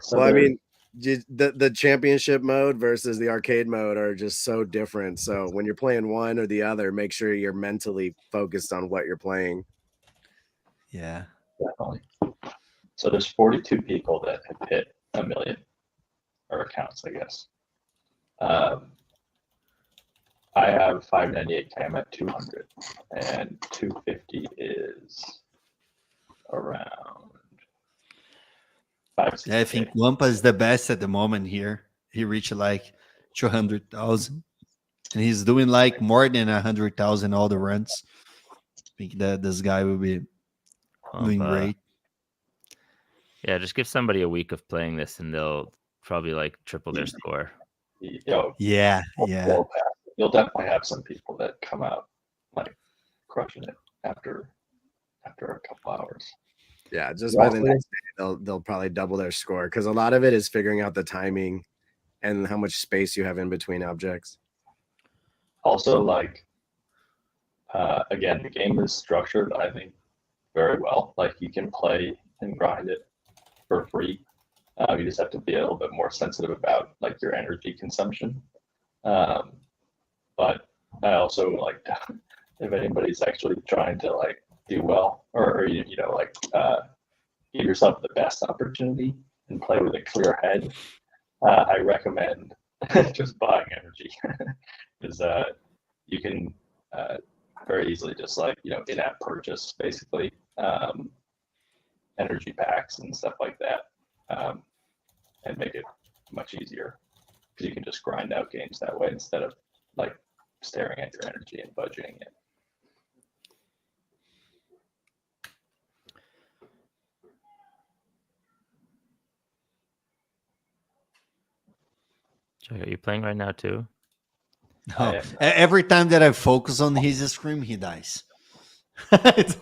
So well, I mean, the championship mode versus the arcade mode are just so different. So when you're playing one or the other, make sure you're mentally focused on what you're playing. Yeah. definitely. So there's 42 people that have hit 1 million, or accounts, I guess. I have 598K. I'm at 200, and 250 is around 560K. I think Wampa is the best at the moment here. He reached like 200,000, and he's doing like more than 100,000 all the runs. I think that this guy will be doing great. Yeah, just give somebody a week of playing this, and they'll probably like triple their score. Yeah. You'll definitely have some people that come out like crushing it after a couple hours. Yeah, just by the next day, they'll probably double their score because a lot of it is figuring out the timing and how much space you have in between objects. Also, like again, the game is structured, I think, very well. Like you can play and grind it for free. You just have to be a little bit more sensitive about like your energy consumption. But I also like if anybody's actually trying to like do well or you know like give yourself the best opportunity and play with a clear head, I recommend just buying energy because you can very easily just like in-app purchase basically energy packs and stuff like that, and make it much easier because you can just grind out games that way instead of like staring at your energy and budgeting it. Are you playing right now too? No. Every time that I focus on his screen, he dies. That's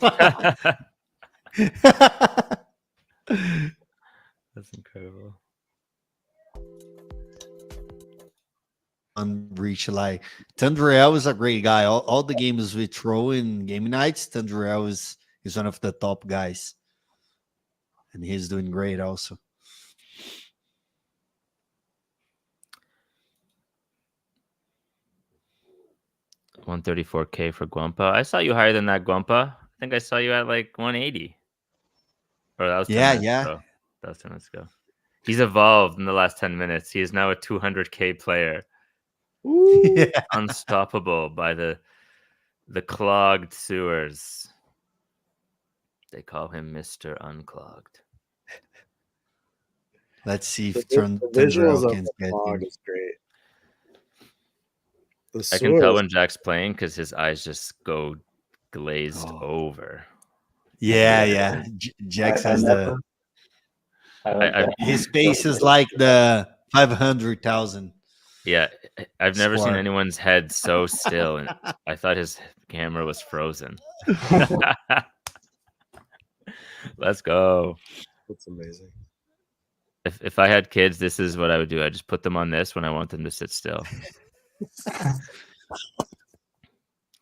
incredible. Unreach like Tundriel is a great guy. All the games we throw in game nights, Tundriel is one of the top guys, and he's doing great also. $134K for Guampa. I saw you higher than that, Guampa. I think I saw you at like 180. Or that was 10 minutes ago. That was 10 minutes ago. He's evolved in the last 10 minutes. He is now a 200K player. Yeah. Unstoppable by the clogged sewers. They call him Mr. Unclogged. Let's see if the visuals of can the get clog him. is great. I can tell when Jack's playing because his eyes just go glazed over. Yeah. Jack has his face is like the 500,000. Yeah, I've never seen anyone's head so still, and I thought his camera was frozen. Let's go. That's amazing. If I had kids, this is what I would do. I just put them on this when I want them to sit still.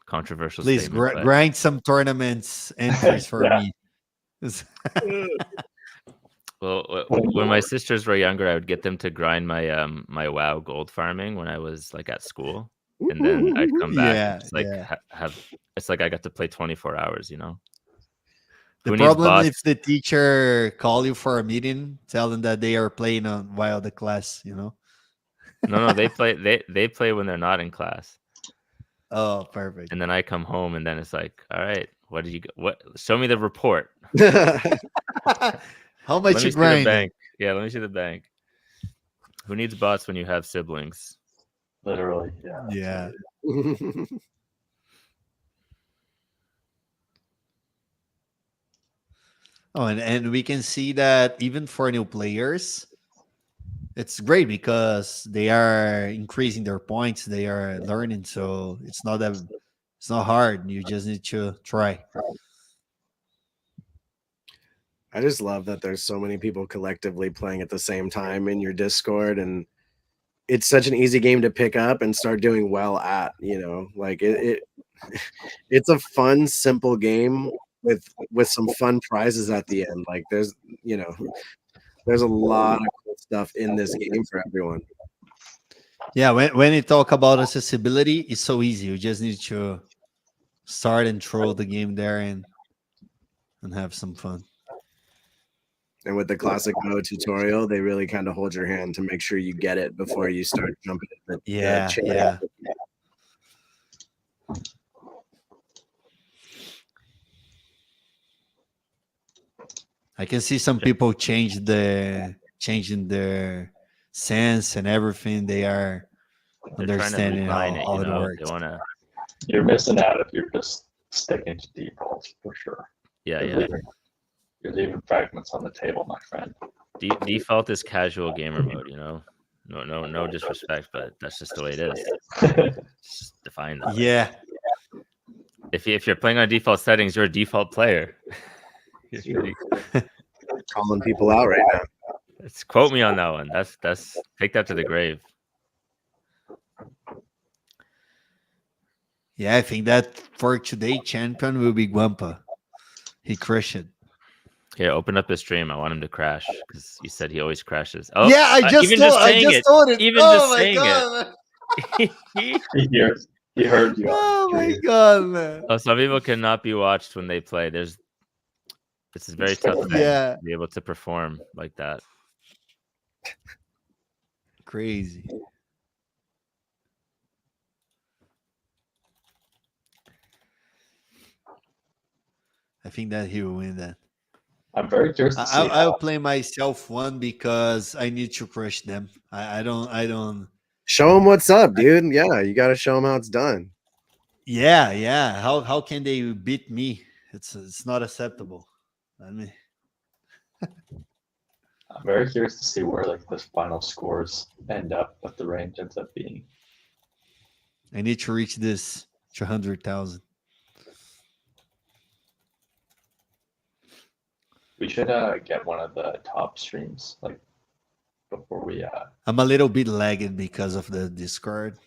Controversial. Please grind some tournaments entries for me. Well, when my sisters were younger, I would get them to grind my my WoW gold farming when I was like at school. and then I'd come back and Yeah, just like yeah. have it's like I got to play 24 hours, you know. The Who needs problem bots? if the teacher call you for a meeting, tell them that they are playing on while the class, you know. No, they play when they're not in class. Oh, perfect. And then I come home and then it's like, all right, what did you what show me the report. How much Let you me see the grind? bank. Yeah, let me see the bank. Who needs bots when you have siblings? Literally, yeah. Yeah. Oh, and we can see that even for new players, it's great because they are increasing their points, they are learning, so it's not hard. You just need to try. I just love that there's so many people collectively playing at the same time in your Discord, and it's such an easy game to pick up and start doing well at, you know, like it's a fun, simple game with some fun prizes at the end. Like there's a lot of cool stuff in this game for everyone. Yeah, when you talk about accessibility, it's so easy. You just need to start and throw the game there and have some fun. And with the classic mode tutorial, they really kind of hold your hand to make sure you get it before you start jumping in the Yeah, chain. yeah. I can see some people changing their sense and everything. They are They're trying to understanding refine how it, it works. They wanna You're missing out if you're just sticking to defaults for sure. yeah. You're leaving fragments on the table, my friend. Default is casual gamer mode, you know. No disrespect, but that's just the way it is. Just define that. Yeah. If you're playing on default settings, you're a default player. Calling people out right now. Let's quote me on that one. That's take that to the grave. Yeah, I think that for today champion will be Guampa. He crushed it. Here, open up his stream. I want him to crash because he said he always crashes. Oh, yeah, I just told it. Even oh just my saying god. it. He heard you. Oh my god, man. Oh, some people cannot be watched when they play. This is very tough thing Yeah. to be able to perform like that. Crazy. I think that he will win that. I'm very curious to see. I'll play myself one because I need to crush them. I don't. Show them what's up, dude. Yeah, you got to show them how it's done. Yeah. How can they beat me? It's not acceptable. I mean, I'm very curious to see where like the final scores end up, what the range ends up being. I need to reach this 200,000. We should get one of the top streams like before we. I'm a little bit lagging because of the Discord.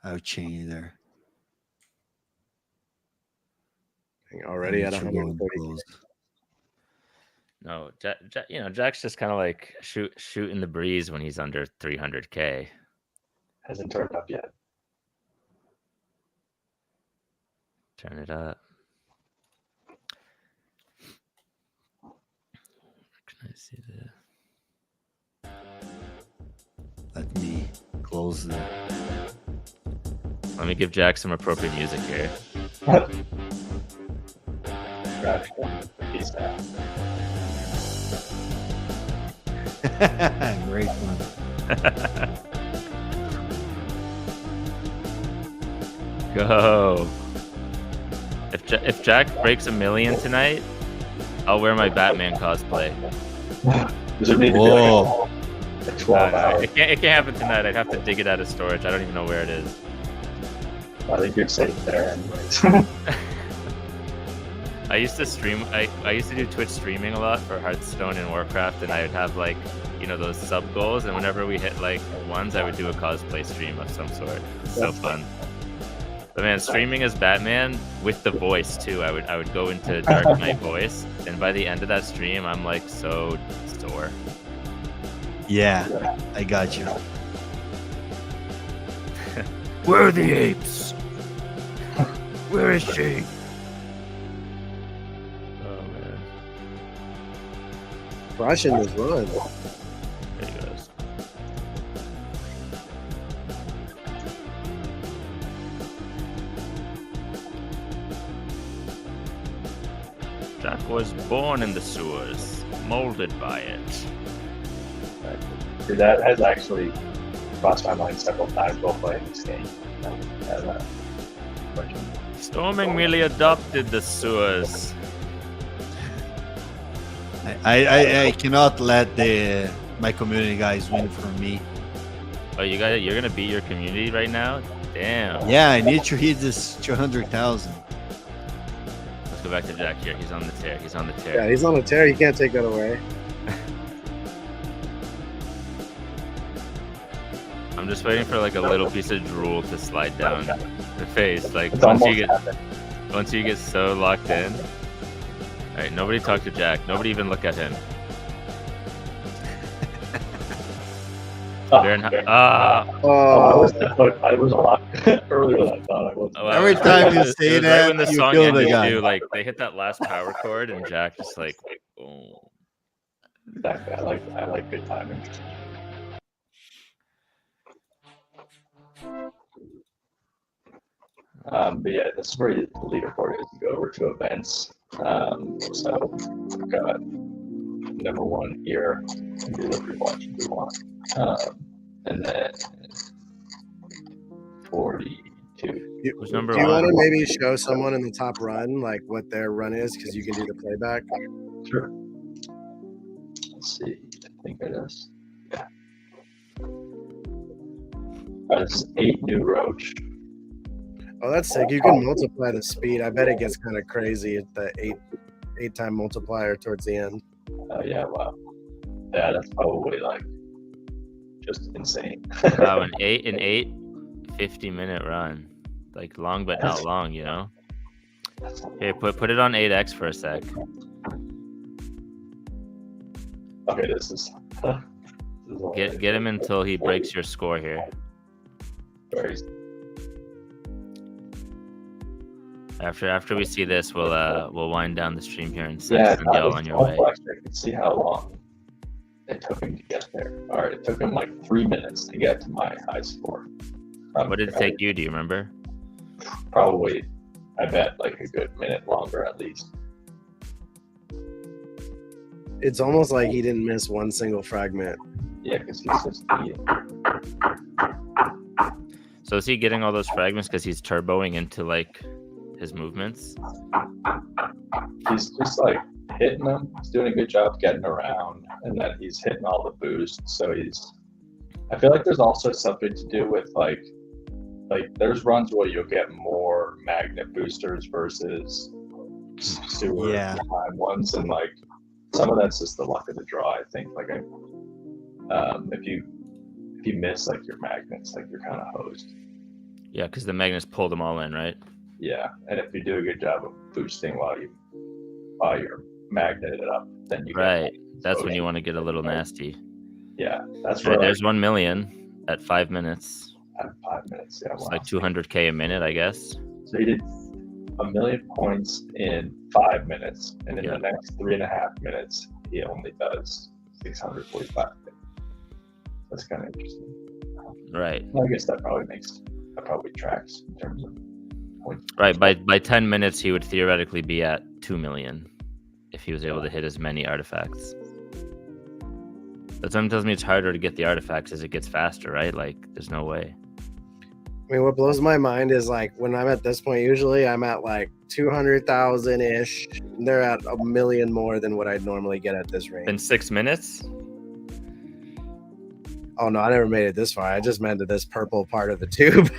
I'll change there. Already at 140. No, Jack's just kind of like shooting the breeze when he's under 300K. Hasn't turned up yet. Turn it up. Can I see the? Let me close the. Let me give Jack some appropriate music here. Peace out. Great one. Go. If Jack breaks 1 million tonight, I'll wear my Batman cosplay. Does it need to be like 12 hours? It can't happen tonight. I'd have to dig it out of storage. I don't even know where it is. I think you're safe there anyways. I used to stream. I used to do Twitch streaming a lot for Hearthstone and Warcraft, and I would have like, those sub goals, and whenever we hit like ones, I would do a cosplay stream of some sort. It's so fun. But man, streaming as Batman with the voice too. I would go into Dark Knight voice, and by the end of that stream, I'm like so sore. Yeah, I got you. Where are the apes? Where is she? Oh man, Crushing this run. there he goes. Jack was born in the sewers, molded by it. Your dad has actually crossed my mind several times while playing this game. Storming merely adopted the sewers. I cannot let my community guys win from me. Oh, you're gonna beat your community right now? Damn. Yeah, I need to hit this 200,000. Let's go back to Jack here. He's on the tear. He's on the tear. Yeah, he's on a tear. You can't take that away. I'm just waiting for like a little piece of drool to slide down the face. Like It's once almost you happened. get so locked in. All right, nobody talk to Jack. Nobody even look at him. They're in, I Oh, was a lot earlier than I thought I was. Oh, Every time you it was say right that, when the you song kill the ended guy. too, like they hit that last power chord and Jack just like, oh. Exactly. I like good timing. But yeah, this is where the leaderboard is. You go over to events. So we've got number one here. Do the rewatch if you want. And then 42. Who's number do you want one? to maybe show someone in the top run like what their run is because you can do the playback? Sure. Let's see. I think it is. Yeah. That's 8 new roach. Oh, that's sick. You can multiply the speed. I bet it gets kind of crazy at the eight time multiplier towards the end. Oh yeah, wow. Yeah, that's probably like just insane. Wow, an 50-minute run. Like long but not long, you know? Okay, put it on 8x for a sec. Okay, this is Get him until he breaks your score here. very After we see this, we'll wind down the stream here and yeah, send y'all on your way. I can see how long it took him to get there. All right, it took him like 3 minutes to get to my high score. What did it take you? Do you remember? Probably, I bet like a good minute longer at least. It's almost like he didn't miss one single fragment. Yeah, because he's just eating. So is he getting all those fragments because he's turboing into like his movements? He's just like hitting them. He's doing a good job getting around, and then he's hitting all the boosts. So I feel like there's also something to do with like there's runs where you'll get more magnet boosters versus sewer time ones, and like some of that's just the luck of the draw. I think like if you miss like your magnets, like you're kind of hosed. Yeah, because the magnets pull them all in, right? Yeah, and if you do a good job of boosting while you're magneted up, then you right. That's when you want to get a little nasty. Yeah, that's right. right. There's 1 million at 5 minutes. At 5 minutes, yeah. It's like 200K a minute, I guess. So he did 1 million points in 5 minutes, and in the next 3.5 minutes, he only does 645. That's kind of interesting. Right. Well, I guess that probably tracks in terms of points. Right. By 10 minutes, he would theoretically be at 2 million if he was able to hit as many artifacts. But sometimes tells me it's harder to get the artifacts as it gets faster, right? Like, there's no way. I mean, what blows my mind is like when I'm at this point, usually I'm at like 200,000 ish. They're at 1 million more than what I'd normally get at this range. In 6 minutes? Oh no, I never made it this far. I just meant to this purple part of the tube.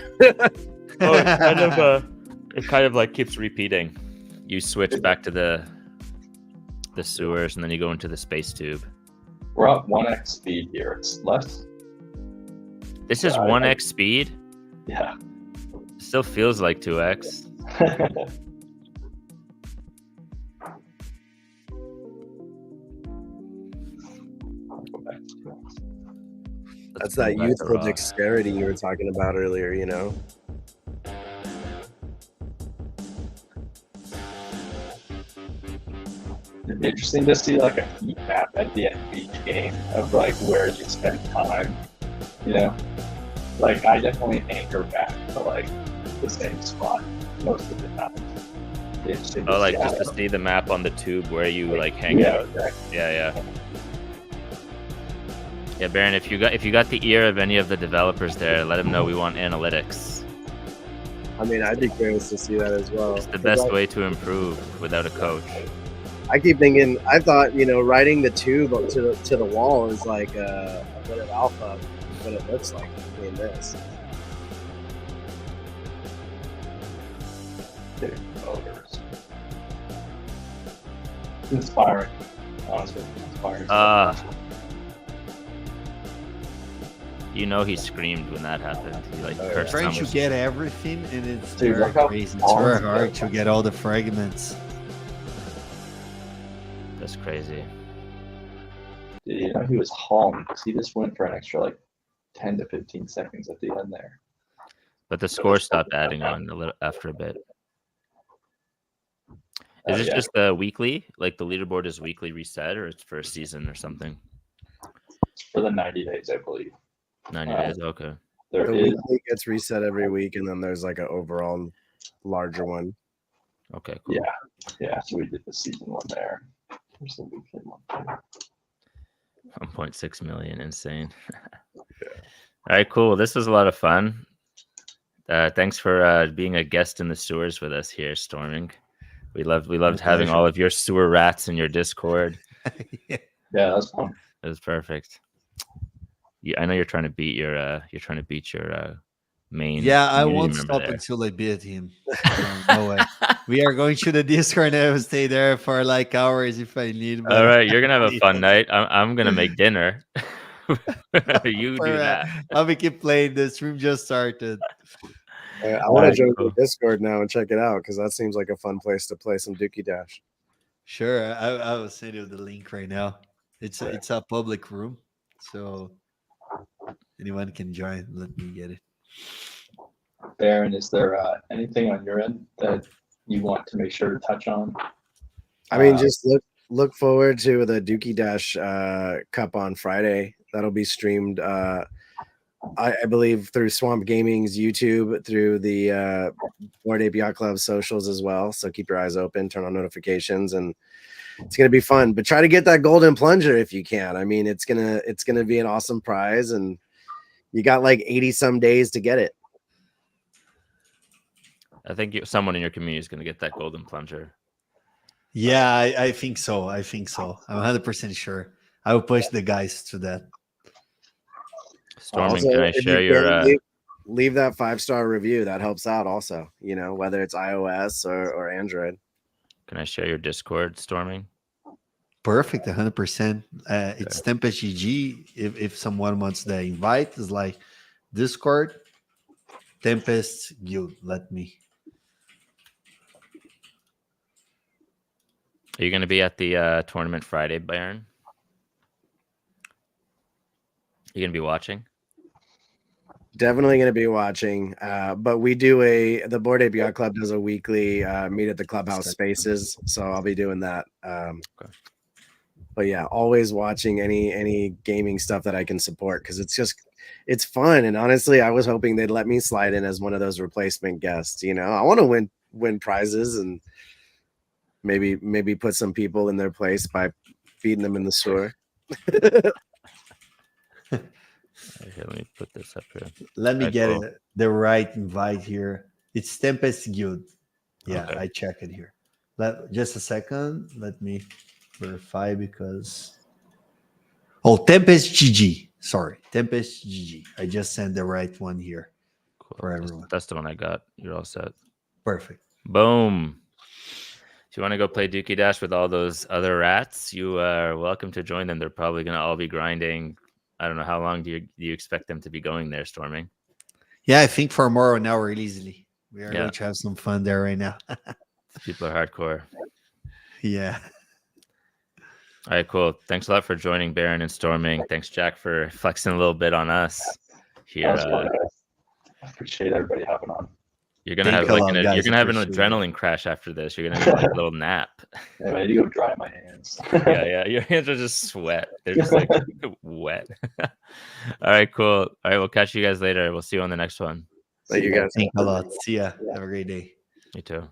It kind of like keeps repeating. You switch back to the sewers and then you go into the space tube. We're at 1x speed here. It's less. This is 1x speed? Yeah. Still feels like 2x. I'll go back to 2x. That's bring that back the youthful raw. dexterity you were talking about earlier, you know? It'd be interesting to see like a heat map at the end of each game of like where you spend time. You know, like I definitely anchor back to like the same spot most of the time. Interesting to Oh, like see just how- to see the map on the tube where you like hang yeah, out. exactly. Yeah. Yeah, Baron, if you got the ear of any of the developers there, let them know we want analytics. I mean, I'd be curious to see that as well. It's the 'Cause best way to improve without a coach. I keep thinking, I thought, riding the tube up to the wall is like a bit of alpha, what it looks like in this. Dude, voters. Inspiring, honestly, inspiring. You know he screamed when that happened. He like Oh, cursed Trying so to much. get everything, and it's Dude, very look how crazy. It's long very it's hard been. to get all the fragments. That's crazy. Dude, you know he was hauling because he just went for an extra like 10 to 15 seconds at the end there. But the score stopped adding on a little after a bit. Is this Yeah. just the weekly? Like the leaderboard is weekly reset, or it's for a season or something? For the 90 days, I believe. 90 days. Okay. There The is weekly gets reset every week, and then there's like an overall larger one. Okay. Cool. yeah, so we did the season one there. There's the weekly one. 1.6 million. Insane. All right. Cool. This was a lot of fun. Thanks for being a guest in the sewers with us here, Storming. We loved having all of your sewer rats in your Discord. Yeah, that's fun. It was perfect. I know you're trying to beat your main. Yeah, I community won't member stop there. until I beat him. No way. We are going to the Discord and I will stay there for like hours if I need. All right, you're gonna have a fun night. I'm gonna make dinner. You do that. I'll be keep playing. The stream just started. I want to join cool. the Discord now and check it out because that seems like a fun place to play some Dookey Dash. Sure, I will send you the link right now. It's a public room, so anyone can join. Let me get it. Baron, is there anything on your end that you want to make sure to touch on? I mean, just look forward to the Dookey Dash Cup on Friday. That'll be streamed, I believe, through Swamp Gaming's YouTube, through the Board Ape Yacht Club socials as well. So keep your eyes open, turn on notifications, and it's gonna be fun. But try to get that golden plunger if you can. I mean, it's gonna be an awesome prize, and you got like 80 some days to get it. I think someone in your community is gonna get that golden plunger. Yeah, I think so. I'm 100% sure. I will push the guys to that. Storming, Also, can I if share you your? can, leave that 5-star review. That helps out also. Whether it's iOS or Android. Can I share your Discord, Storming? Perfect, 100%. It's Tempest GG. If someone wants the invite, it's like Discord, Tempest Guild. Let me. Are you gonna be at the tournament Friday, Baron? You gonna be watching? Definitely going to be watching. But we do the Board Ape Yacht Club does a weekly meet at the Clubhouse Spaces, so I'll be doing that. Okay. But yeah, always watching any gaming stuff that I can support because it's fun. And honestly, I was hoping they'd let me slide in as one of those replacement guests. I want to win prizes and maybe put some people in their place by feeding them in the sewer. Okay, let me put this up here. Let me Okay, get cool. the right invite here. It's Tempest Guild. Yeah, Okay. I check it here. Just a second. Let me verify because. Oh, Tempest GG. Sorry, Tempest GG. I just sent the right one here Cool. for everyone. That's the one I got. You're all set. Perfect. Boom. If you want to go play Dookey Dash with all those other rats, you are welcome to join them. They're probably going to all be grinding. I don't know how long do you expect them to be going there, Storming? Yeah, I think for more an hour easily. We are Yeah. going to have some fun there right now. People are hardcore. Yeah. All right, cool. Thanks a lot for joining, Baron and Storming. Thanks, Jack, for flexing a little bit on us here. That was fun, guys. I appreciate everybody hopping on. You're gonna Thank have you a like lot, an, guys. you're gonna have an Appreciate it. adrenaline crash after this. You're gonna need like a little nap. Yeah, I need to go dry my hands. Yeah. Your hands are just sweat. They're just like wet. All right, cool. All right, we'll catch you guys later. We'll see you on the next one. But you guys. Thank you a lot. See ya. Have a great day. You too.